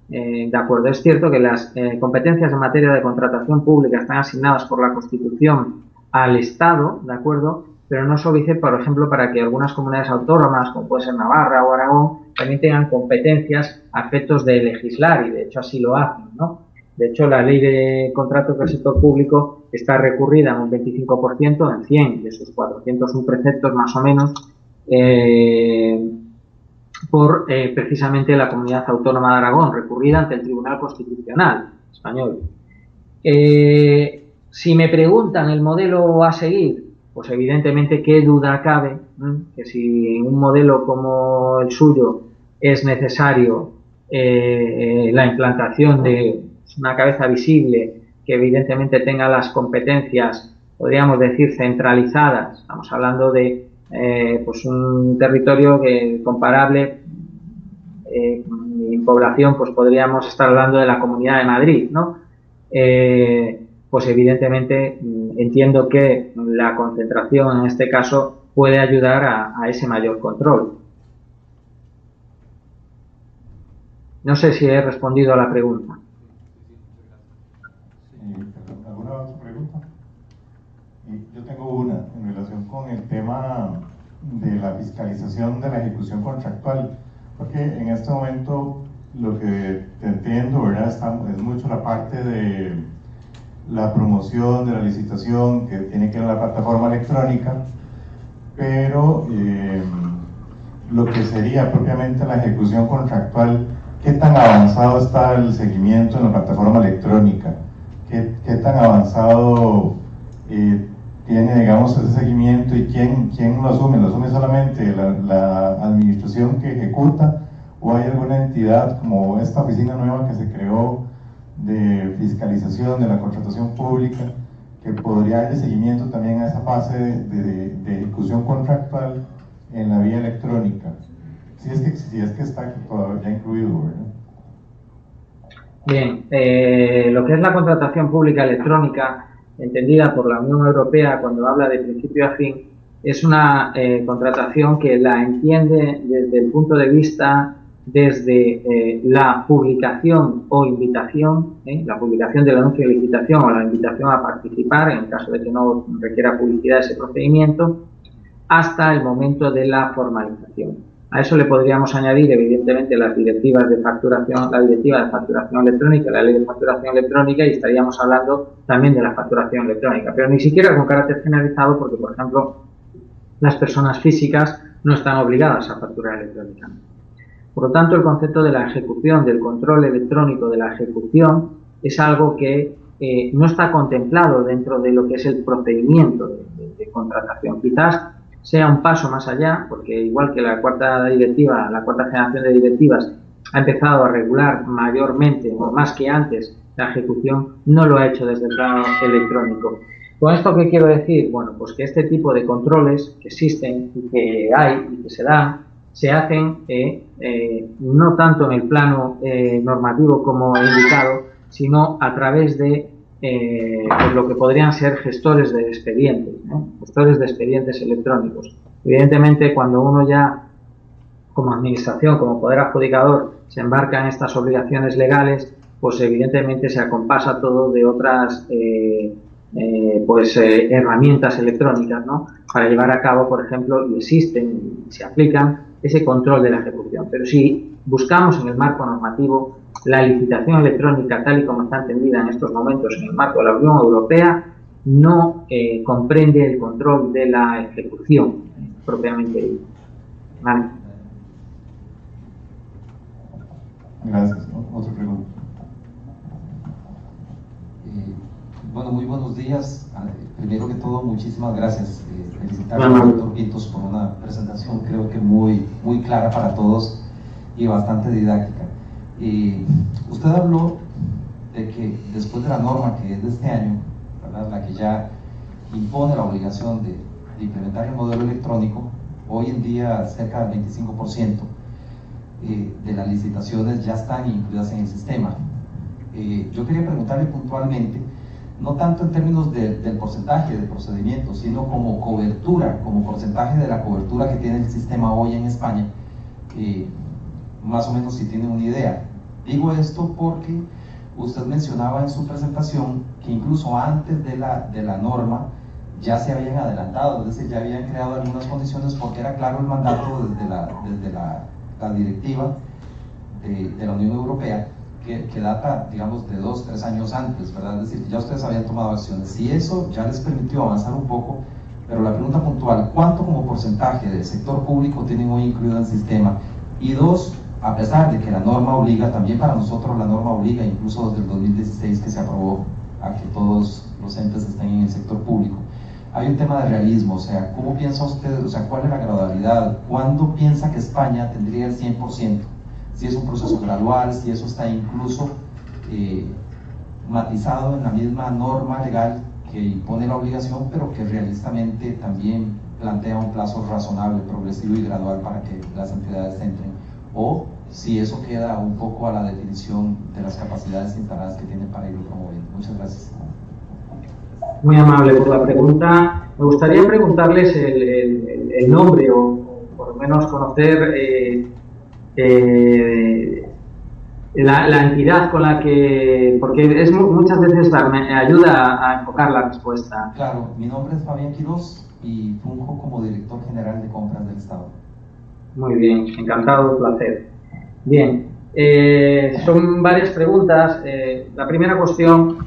S2: de acuerdo. Es cierto que las competencias en materia de contratación pública están asignadas por la Constitución al Estado, de acuerdo, pero no se dice, por ejemplo, para que algunas comunidades autónomas, como puede ser Navarra o Aragón, también tengan competencias a efectos de legislar, y de hecho así lo hacen, ¿no? De hecho, la ley de contratos del sector público está recurrida en un 25%, en 100 de sus 401 preceptos más o menos, por precisamente la Comunidad Autónoma de Aragón, recurrida ante el Tribunal Constitucional español. Si me preguntan el modelo a seguir, pues evidentemente qué duda cabe que si un modelo como el suyo es necesario la implantación de una cabeza visible que evidentemente tenga las competencias, podríamos decir, centralizadas. Estamos hablando de pues un territorio que comparable en población, pues podríamos estar hablando de la Comunidad de Madrid, ¿no? Pues evidentemente entiendo que la concentración en este caso puede ayudar a ese mayor control. No sé si he respondido a la pregunta.
S1: ¿Alguna otra pregunta? Yo tengo una en relación con el tema
S4: de la fiscalización de la ejecución contractual, porque en este momento lo que te entiendo, ¿verdad? Es mucho la parte de la promoción de la licitación que tiene que ver la plataforma electrónica, pero lo que sería propiamente la ejecución contractual, ¿qué tan avanzado está el seguimiento en la plataforma electrónica? ¿Qué tan avanzado tiene, digamos, ese seguimiento y quién lo asume? ¿Lo asume solamente la administración que ejecuta o hay alguna entidad como esta oficina nueva que se creó de fiscalización de la contratación pública que podría dar seguimiento también a esa fase de ejecución contractual en la vía electrónica? Si es que está ya incluido, ¿verdad?
S2: Bien, lo que es la contratación pública electrónica, entendida por la Unión Europea cuando habla de principio a fin, es una contratación que la entiende desde el punto de vista desde la publicación o invitación, la publicación del anuncio de licitación o la invitación a participar, en el caso de que no requiera publicidad ese procedimiento, hasta el momento de la formalización. A eso le podríamos añadir, evidentemente, las directivas de facturación, la directiva de facturación electrónica, la ley de facturación electrónica, y estaríamos hablando también de la facturación electrónica, pero ni siquiera con carácter generalizado, porque, por ejemplo, las personas físicas no están obligadas a facturar electrónicamente. Por lo tanto, el concepto de la ejecución, del control electrónico de la ejecución, es algo que no está contemplado dentro de lo que es el procedimiento de contratación. Quizás sea un paso más allá, porque igual que la cuarta directiva, la cuarta generación de directivas ha empezado a regular mayormente o más que antes la ejecución, no lo ha hecho desde el plano electrónico. ¿Con esto qué quiero decir? Bueno, pues que este tipo de controles que existen y que hay y que se dan, se hacen no tanto en el plano normativo como he indicado, sino a través de lo que podrían ser gestores de expedientes, gestores de expedientes electrónicos. Evidentemente, cuando uno ya, como administración, como poder adjudicador, se embarca en estas obligaciones legales, pues evidentemente se acompasa todo de otras herramientas electrónicas, ¿no? Para llevar a cabo, por ejemplo, y existen y se aplican ese control de la ejecución. Pero si buscamos en el marco normativo la licitación electrónica, tal y como está entendida en estos momentos en el marco de la Unión Europea, no comprende el control de la ejecución propiamente dicho. ¿Vale?
S4: Gracias. Otra pregunta.
S5: Bueno, muy buenos días. Primero que todo, muchísimas gracias. Felicitar al doctor Pintos por una presentación creo que muy clara para todos y bastante didáctica. Usted habló de que después de la norma que es de este año, ¿verdad?, la que ya impone la obligación de implementar el modelo electrónico, hoy en día cerca del 25% de las licitaciones ya están incluidas en el sistema. Yo quería preguntarle puntualmente, no tanto en términos del porcentaje de procedimientos, sino como cobertura, como porcentaje de la cobertura que tiene el sistema hoy en España, más o menos si tienen una idea. Digo esto porque usted mencionaba en su presentación que incluso antes de la norma ya se habían adelantado, es decir, ya habían creado algunas condiciones porque era claro el mandato desde la directiva de la Unión Europea, que data, digamos, de 2 o 3 años antes, ¿verdad? Es decir, ya ustedes habían tomado acciones y eso ya les permitió avanzar un poco, pero la pregunta puntual, ¿cuánto como porcentaje del sector público tienen hoy incluido en el sistema? Y 2, a pesar de que la norma obliga, también para nosotros la norma obliga, incluso desde el 2016 que se aprobó, a que todos los entes estén en el sector público. Hay un tema de realismo, o sea, ¿cómo piensa usted, o sea, cuál es la gradualidad? ¿Cuándo piensa que España tendría el 100%? Si es un proceso gradual, si eso está incluso matizado en la misma norma legal que impone la obligación, pero que realistamente también plantea un plazo razonable, progresivo y gradual para que las entidades entren, o si eso queda un poco a la definición de las capacidades instaladas que tienen para irlo promoviendo. Muchas gracias.
S2: Muy amable por la pregunta. Me gustaría preguntarles el nombre o por lo menos conocer la entidad con la que... Porque es muchas veces me ayuda a enfocar la respuesta.
S5: Claro, mi nombre es Fabián Quiroz y funjo como director general de compras del Estado.
S2: Muy bien, encantado, placer. Bien, son varias preguntas. La primera cuestión,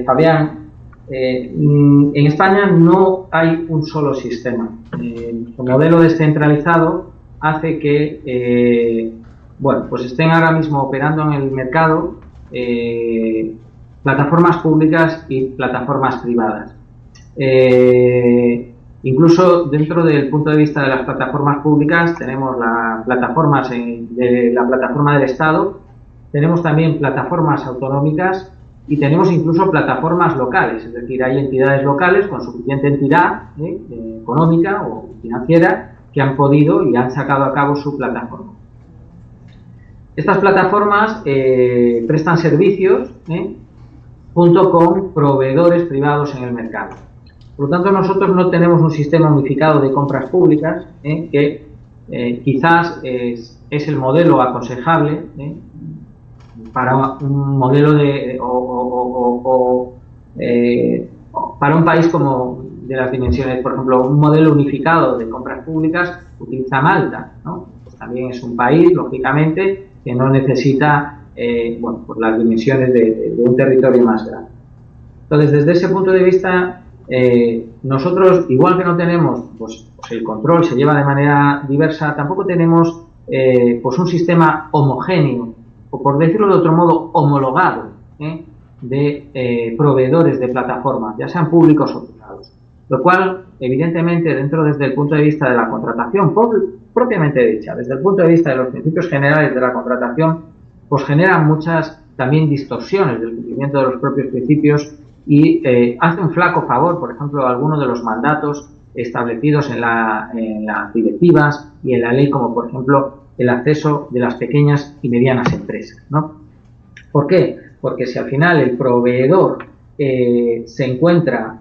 S2: Fabián, en España no hay un solo sistema. El modelo descentralizado hace que bueno, pues estén ahora mismo operando en el mercado plataformas públicas y plataformas privadas. Incluso dentro del punto de vista de las plataformas públicas tenemos las plataformas de la plataforma del Estado, tenemos también plataformas autonómicas y tenemos incluso plataformas locales, es decir, hay entidades locales con suficiente entidad económica o financiera que han podido y han sacado a cabo su plataforma. Estas plataformas prestan servicios junto con proveedores privados en el mercado. Por lo tanto, nosotros no tenemos un sistema unificado de compras públicas, que quizás es el modelo aconsejable para un modelo para un país como de las dimensiones. Por ejemplo, un modelo unificado de compras públicas utiliza Malta, ¿no? Pues también es un país, lógicamente, que no necesita bueno, pues las dimensiones de un territorio más grande. Entonces, desde ese punto de vista, nosotros, igual que no tenemos pues el control se lleva de manera diversa, tampoco tenemos pues un sistema homogéneo, o por decirlo de otro modo, homologado de proveedores de plataformas, ya sean públicos o privados. Lo cual, evidentemente, desde el punto de vista de la contratación propiamente dicha, desde el punto de vista de los principios generales de la contratación, pues genera muchas también distorsiones del cumplimiento de los propios principios y hace un flaco favor, por ejemplo, a algunos de los mandatos establecidos en las directivas y en la ley, como por ejemplo el acceso de las pequeñas y medianas empresas, ¿no? ¿Por qué? Porque si al final el proveedor se encuentra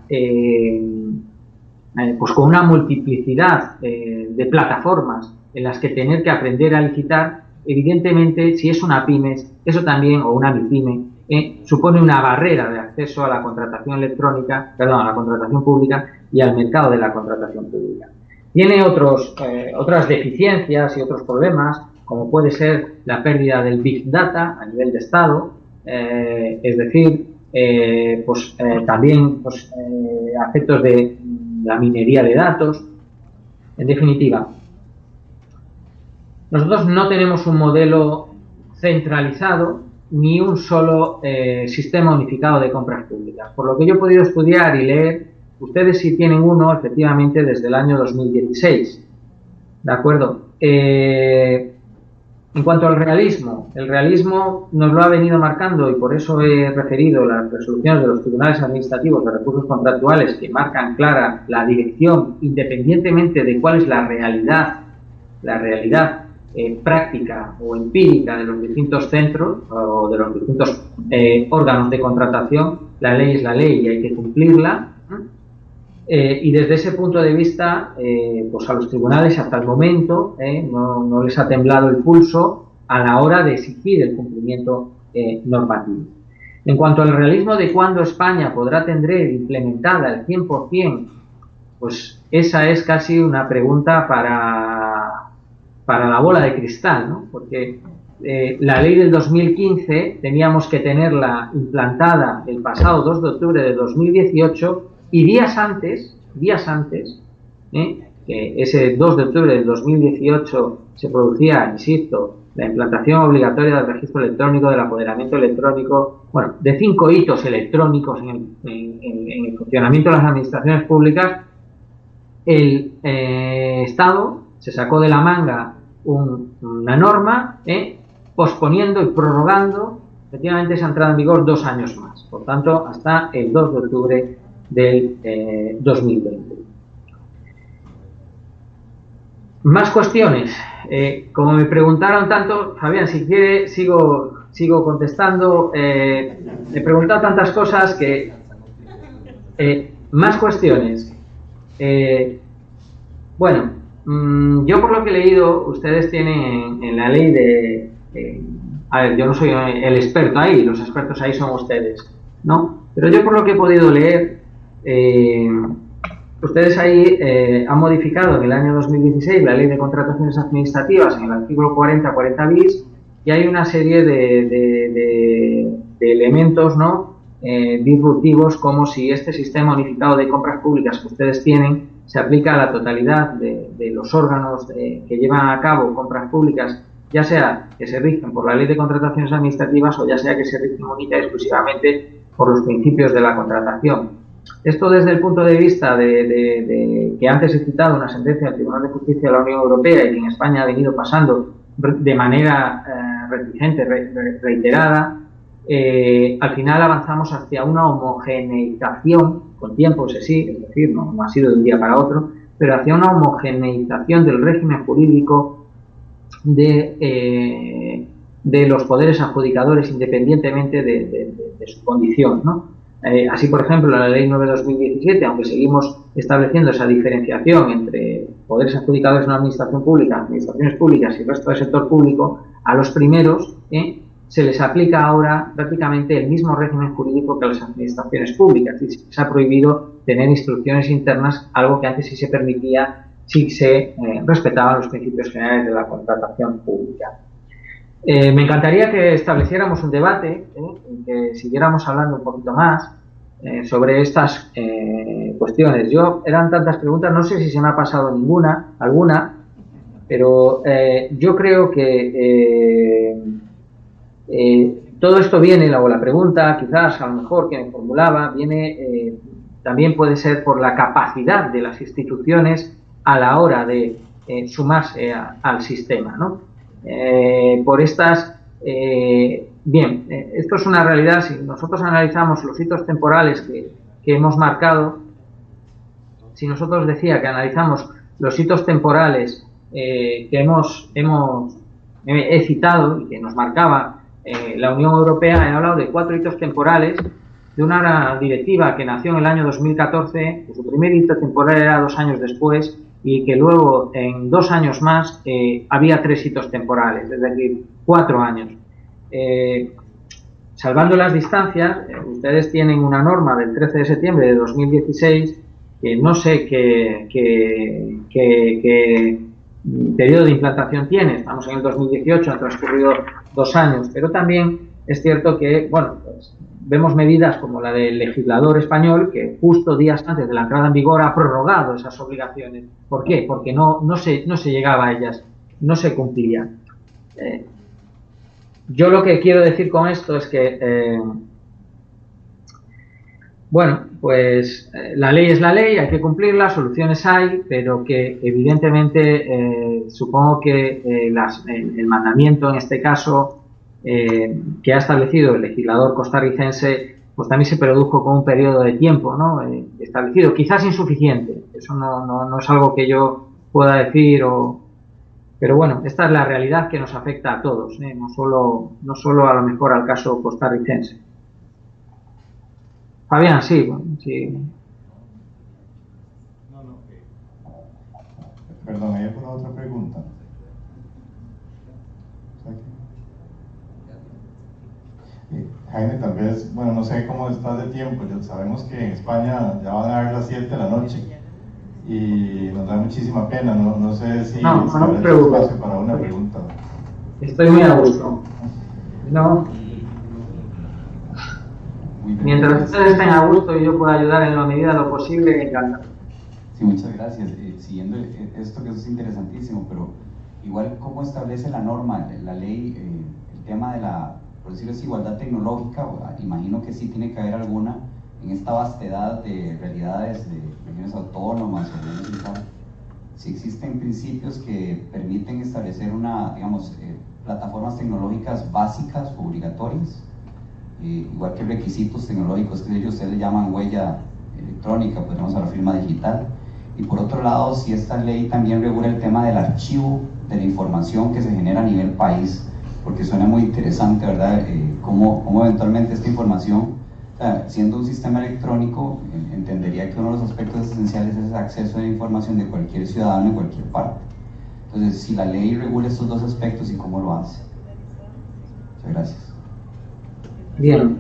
S2: pues con una multiplicidad de plataformas en las que tener que aprender a licitar, evidentemente, si es una pyme, eso también, o una mipyme, supone una barrera de acceso a la contratación electrónica, perdón, a la contratación pública y al mercado de la contratación pública. Tiene otras deficiencias y otros problemas, como puede ser la pérdida del Big Data a nivel de Estado, es decir, también aspectos de la minería de datos. En definitiva, nosotros no tenemos un modelo centralizado ni un solo sistema unificado de compras públicas. Por lo que yo he podido estudiar y leer, ustedes sí tienen uno, efectivamente, desde el año 2016. ¿De acuerdo? En cuanto al realismo, el realismo nos lo ha venido marcando y por eso he referido las resoluciones de los tribunales administrativos de recursos contractuales que marcan clara la dirección, independientemente de cuál es la realidad práctica o empírica de los distintos centros o de los distintos órganos de contratación. La ley es la ley y hay que cumplirla. Y desde ese punto de vista, pues a los tribunales hasta el momento no les ha temblado el pulso a la hora de exigir el cumplimiento normativo. En cuanto al realismo de cuándo España podrá tener implementada el 100%, pues esa es casi una pregunta para la bola de cristal, ¿no? Porque la ley del 2015 teníamos que tenerla implantada el pasado 2 de octubre de 2018 y días antes, que ese 2 de octubre del 2018 se producía, insisto, la implantación obligatoria del registro electrónico, del apoderamiento electrónico, bueno, de 5 hitos electrónicos en el funcionamiento de las administraciones públicas. El Estado se sacó de la manga una norma posponiendo y prorrogando efectivamente esa entrada en vigor 2 años más, por tanto hasta el 2 de octubre del 2020. Más cuestiones. Como me preguntaron tanto, Fabián, si quiere sigo contestando. Me preguntaron tantas cosas que más cuestiones. Bueno, yo por lo que he leído, ustedes tienen en la ley a ver, yo no soy el experto ahí, los expertos ahí son ustedes, ¿no? Pero yo por lo que he podido leer, ustedes ahí han modificado en el año 2016 la Ley de Contrataciones Administrativas en el artículo 40 bis, y hay una serie de elementos, ¿no?, disruptivos, como si este sistema unificado de compras públicas que ustedes tienen se aplica a la totalidad de los órganos que llevan a cabo compras públicas, ya sea que se rigen por la Ley de Contrataciones Administrativas o ya sea que se rigen única y exclusivamente por los principios de la contratación. Esto desde el punto de vista de que antes he citado una sentencia del Tribunal de Justicia de la Unión Europea y que en España ha venido pasando de manera reticente, reiterada, al final avanzamos hacia una homogeneización, con tiempo, sí, es decir, no ha sido de un día para otro, pero hacia una homogeneización del régimen jurídico de los poderes adjudicadores independientemente de su condición, ¿no? Así, por ejemplo, la Ley 9/2017, aunque seguimos estableciendo esa diferenciación entre poderes adjudicadores en la administración pública, administraciones públicas y el resto del sector público, a los primeros se les aplica ahora prácticamente el mismo régimen jurídico que a las administraciones públicas, y se ha prohibido tener instrucciones internas, algo que antes sí se permitía si se respetaban los principios generales de la contratación pública. Me encantaría que estableciéramos un debate, y que siguiéramos hablando un poquito más sobre estas cuestiones. Eran tantas preguntas, no sé si se me ha pasado alguna, pero yo creo que todo esto viene, o la pregunta, quizás, a lo mejor, que me formulaba, viene también puede ser por la capacidad de las instituciones a la hora de sumarse al sistema, ¿no? Por estas... esto es una realidad. Si nosotros analizamos los hitos temporales que hemos marcado, si nosotros decía que analizamos los hitos temporales que he citado y que nos marcaba la Unión Europea, he hablado de 4 hitos temporales de una directiva que nació en el año 2014, que su primer hito temporal era 2 años después, y que luego en 2 años más había 3 hitos temporales, es decir, 4 años. Salvando las distancias, ustedes tienen una norma del 13 de septiembre de 2016 que no sé qué periodo de implantación tiene. Estamos en el 2018, han transcurrido 2 años, pero también es cierto que, bueno, pues vemos medidas como la del legislador español, que justo días antes de la entrada en vigor ha prorrogado esas obligaciones. ¿Por qué? Porque no se llegaba a ellas, no se cumplían. Yo lo que quiero decir con esto es que, bueno, pues la ley es la ley, hay que cumplirla, soluciones hay, pero que evidentemente supongo que el mandamiento en este caso que ha establecido el legislador costarricense, pues también se produjo con un periodo de tiempo, ¿no?, establecido, quizás insuficiente. Eso no es algo que yo pueda decir, pero bueno, esta es la realidad que nos afecta a todos, no solo a lo mejor al caso costarricense. Fabián, sí.
S4: Perdón, ¿hay alguna otra pregunta? Jaime, tal vez, bueno, no sé cómo estás de tiempo. Sabemos que en España ya van a dar las 7 de la noche y nos da muchísima pena. No sé si
S2: no
S4: hay espacio para una pregunta.
S2: Estoy muy a gusto. Mientras ustedes estén a gusto y yo pueda ayudar en la medida de lo posible, me encanta.
S3: Sí, muchas gracias. Siguiendo esto, que eso es interesantísimo, pero igual, ¿cómo establece la norma, la ley, el tema de la, por decirlo así, igualdad tecnológica? Imagino que sí tiene que haber alguna en esta vastedad de realidades de regiones autónomas, si existen principios que permiten establecer plataformas tecnológicas básicas o obligatorias, igual que requisitos tecnológicos que ustedes le llaman huella electrónica, podemos hablar firma digital. Y por otro lado, si esta ley también regula el tema del archivo de la información que se genera a nivel país, porque suena muy interesante, ¿verdad? Cómo eventualmente esta información, siendo un sistema electrónico, entendería que uno de los aspectos esenciales es el acceso a la información de cualquier ciudadano en cualquier parte. Entonces, si la ley regula estos dos aspectos, ¿y cómo lo hace? Muchas gracias.
S2: Bien,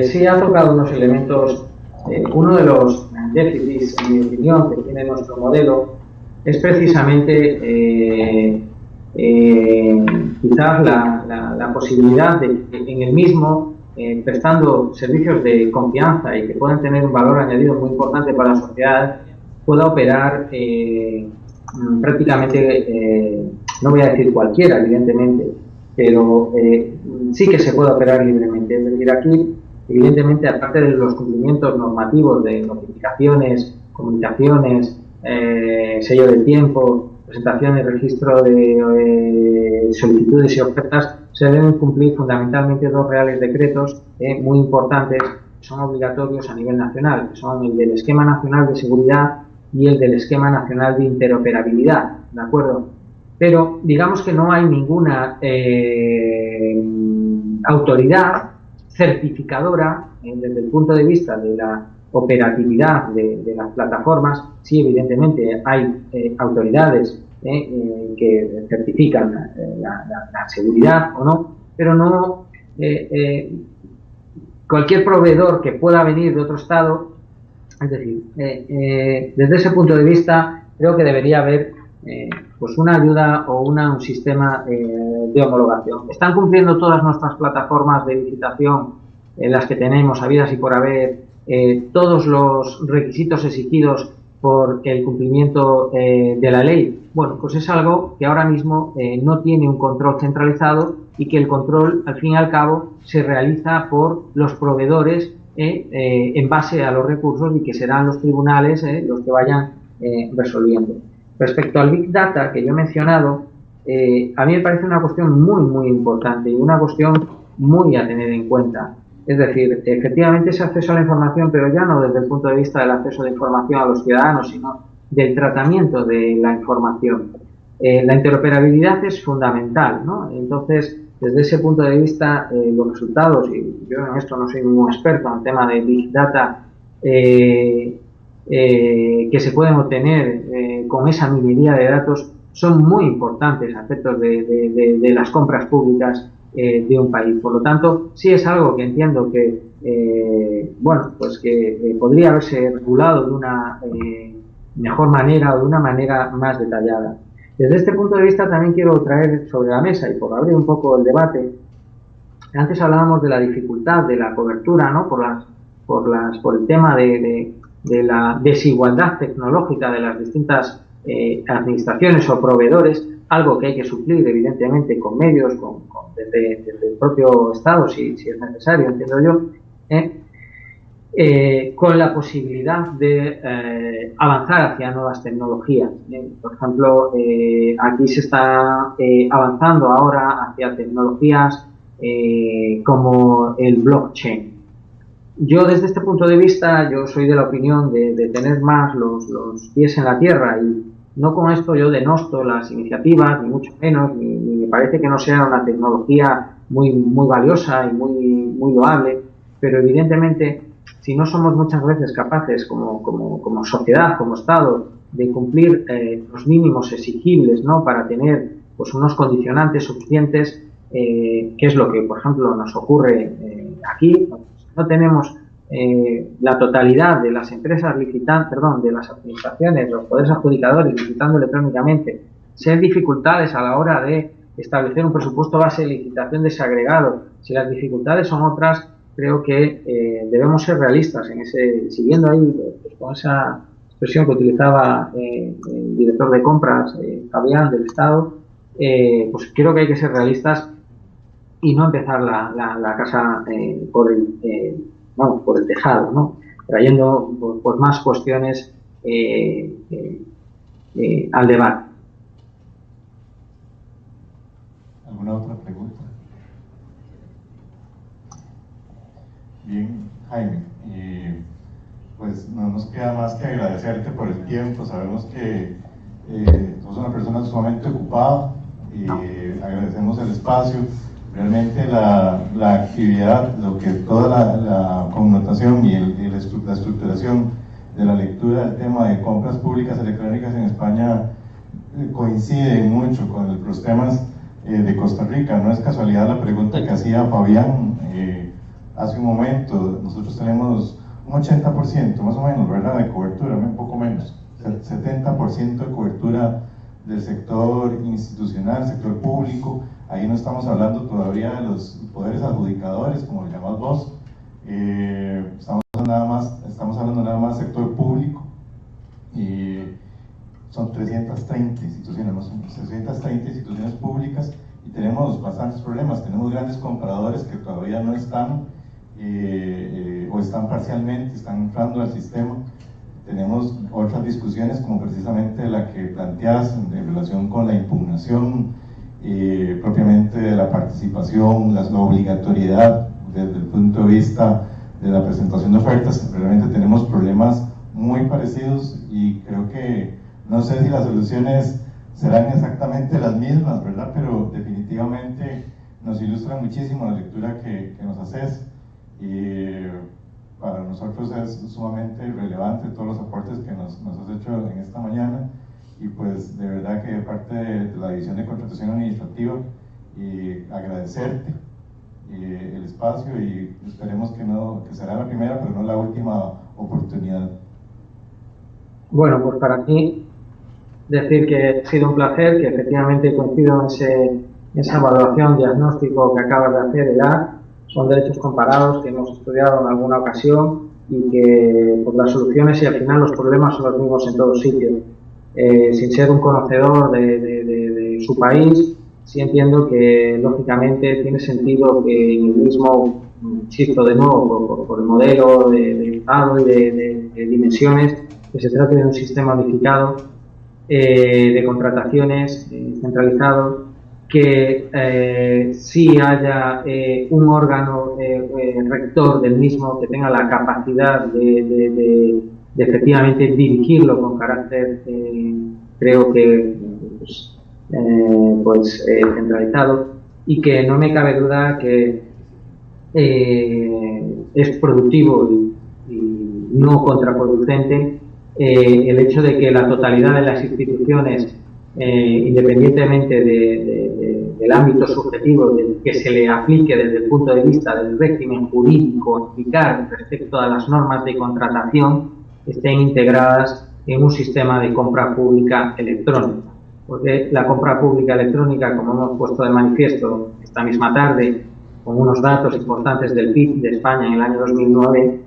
S2: sí ha tocado unos elementos. Uno de los déficits, en mi opinión, que tiene nuestro modelo es precisamente quizás la posibilidad de que en el mismo, prestando servicios de confianza y que pueden tener un valor añadido muy importante para la sociedad, pueda operar prácticamente, no voy a decir cualquiera, evidentemente, pero sí que se puede operar libremente. Es decir, aquí, evidentemente, aparte de los cumplimientos normativos de notificaciones, comunicaciones, sello de tiempo, presentación y registro de solicitudes y ofertas, se deben cumplir fundamentalmente dos reales decretos muy importantes que son obligatorios a nivel nacional, que son el del Esquema Nacional de Seguridad y el del Esquema Nacional de Interoperabilidad, ¿de acuerdo? Pero digamos que no hay ninguna autoridad certificadora desde el punto de vista de la operatividad de las plataformas. Sí, evidentemente hay autoridades que certifican la seguridad o no, pero no cualquier proveedor que pueda venir de otro estado. Es decir, desde ese punto de vista creo que debería haber pues una ayuda o un sistema de homologación. ¿Están cumpliendo todas nuestras plataformas de licitación, las que tenemos, habidas y por haber, todos los requisitos exigidos por el cumplimiento de la ley? Bueno, pues es algo que ahora mismo no tiene un control centralizado y que el control, al fin y al cabo, se realiza por los proveedores en base a los recursos, y que serán los tribunales los que vayan resolviendo. Respecto al Big Data que yo he mencionado, a mí me parece una cuestión muy importante y una cuestión muy a tener en cuenta. Es decir, efectivamente ese acceso a la información, pero ya no desde el punto de vista del acceso a la información a los ciudadanos, sino del tratamiento de la información. La interoperabilidad es fundamental, ¿no? Entonces, desde ese punto de vista, los resultados, y yo en esto no soy ningún experto en el tema de Big Data, que se pueden obtener con esa minería de datos, son muy importantes a efectos de las compras públicas de un país. Por lo tanto, sí es algo que entiendo que, bueno, pues que podría haberse regulado de una mejor manera o de una manera más detallada. Desde este punto de vista también quiero traer sobre la mesa, y por abrir un poco el debate, antes hablábamos de la dificultad de la cobertura, ¿no? por el tema de la desigualdad tecnológica de las distintas administraciones o proveedores, algo que hay que suplir evidentemente con medios, desde el propio Estado, si es necesario, entiendo yo, con la posibilidad de avanzar hacia nuevas tecnologías. Por ejemplo, aquí se está avanzando ahora hacia tecnologías como el blockchain. Yo, desde este punto de vista, yo soy de la opinión de tener más los pies en la tierra, y no con esto yo denosto las iniciativas, ni mucho menos, ni me parece que no sea una tecnología muy valiosa y muy loable, pero evidentemente, si no somos muchas veces capaces como sociedad, como Estado, de cumplir los mínimos exigibles, ¿no? Para tener pues unos condicionantes suficientes, que es lo que, por ejemplo, nos ocurre aquí. No tenemos la totalidad de las empresas de las administraciones, los poderes adjudicadores licitando electrónicamente, si dificultades a la hora de establecer un presupuesto base de licitación desagregado. Si las dificultades son otras, creo que debemos ser realistas en siguiendo ahí pues, con esa expresión que utilizaba el director de compras, Fabián, del Estado. Pues creo que hay que ser realistas y no empezar la casa por el tejado, ¿no? Trayendo pues más cuestiones al debate.
S4: ¿Alguna otra pregunta? Bien, Jaime, pues no nos queda más que agradecerte por el tiempo. Sabemos que sos una persona sumamente ocupada y agradecemos el espacio. Realmente la actividad, toda la connotación y la estructuración de la lectura del tema de compras públicas electrónicas en España coincide mucho con los temas de Costa Rica. No es casualidad la pregunta que hacía Fabián hace un momento. Nosotros tenemos un 80% más o menos, ¿verdad?, de cobertura, un poco menos, 70% de cobertura del sector institucional, sector público. Ahí no estamos hablando todavía de los poderes adjudicadores, como lo llamás vos. Estamos hablando nada más sector público. Son 330 instituciones, más o menos, 330 instituciones públicas, y tenemos bastantes problemas. Tenemos grandes compradores que todavía no están o están parcialmente, están entrando al sistema. Tenemos otras discusiones, como precisamente la que planteas en relación con la impugnación propiamente de la participación, la obligatoriedad desde el punto de vista de la presentación de ofertas. Realmente tenemos problemas muy parecidos, y creo que no sé si las soluciones serán exactamente las mismas, ¿verdad? Pero definitivamente nos ilustra muchísimo la lectura que nos haces, y para nosotros es sumamente relevante todos los aportes que nos has hecho en esta mañana. Y pues de verdad que de parte de la División de Contratación Administrativa, agradecerte el espacio, y esperemos que será la primera pero no la última oportunidad.
S2: Bueno, pues para mí decir que ha sido un placer, que efectivamente coincido en esa evaluación, diagnóstico que acabas de hacer, Edad. Son derechos comparados que hemos estudiado en alguna ocasión, y que pues, las soluciones y al final los problemas son los mismos en todos sitios. Sin ser un conocedor de su país, sí entiendo que lógicamente tiene sentido que en el mismo, insisto de nuevo, por el modelo de Estado y de dimensiones, que se trate de un sistema unificado de contrataciones centralizado, que sí haya un órgano rector del mismo que tenga la capacidad de efectivamente dirigirlo con carácter, creo que centralizado, y que no me cabe duda que es productivo y no contraproducente el hecho de que la totalidad de las instituciones, independientemente del ámbito subjetivo del que se le aplique desde el punto de vista del régimen jurídico eficaz respecto a las normas de contratación, estén integradas en un sistema de compra pública electrónica. Porque la compra pública electrónica, como hemos puesto de manifiesto esta misma tarde, con unos datos importantes del PIB de España en el año 2009,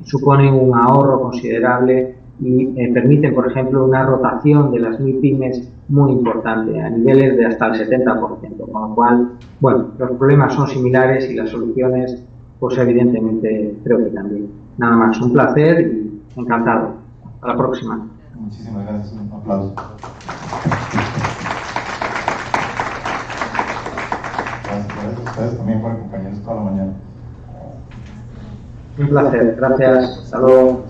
S2: suponen un ahorro considerable y permiten, por ejemplo, una rotación de las MIPYMES muy importante, a niveles de hasta el 70%, con lo cual, bueno, los problemas son similares y las soluciones, pues evidentemente, creo que también. Nada más, un placer y encantado. Hasta la próxima.
S4: Muchísimas gracias, un aplauso. Gracias a ustedes también por acompañarnos toda la mañana.
S2: Un placer, gracias. Hasta luego.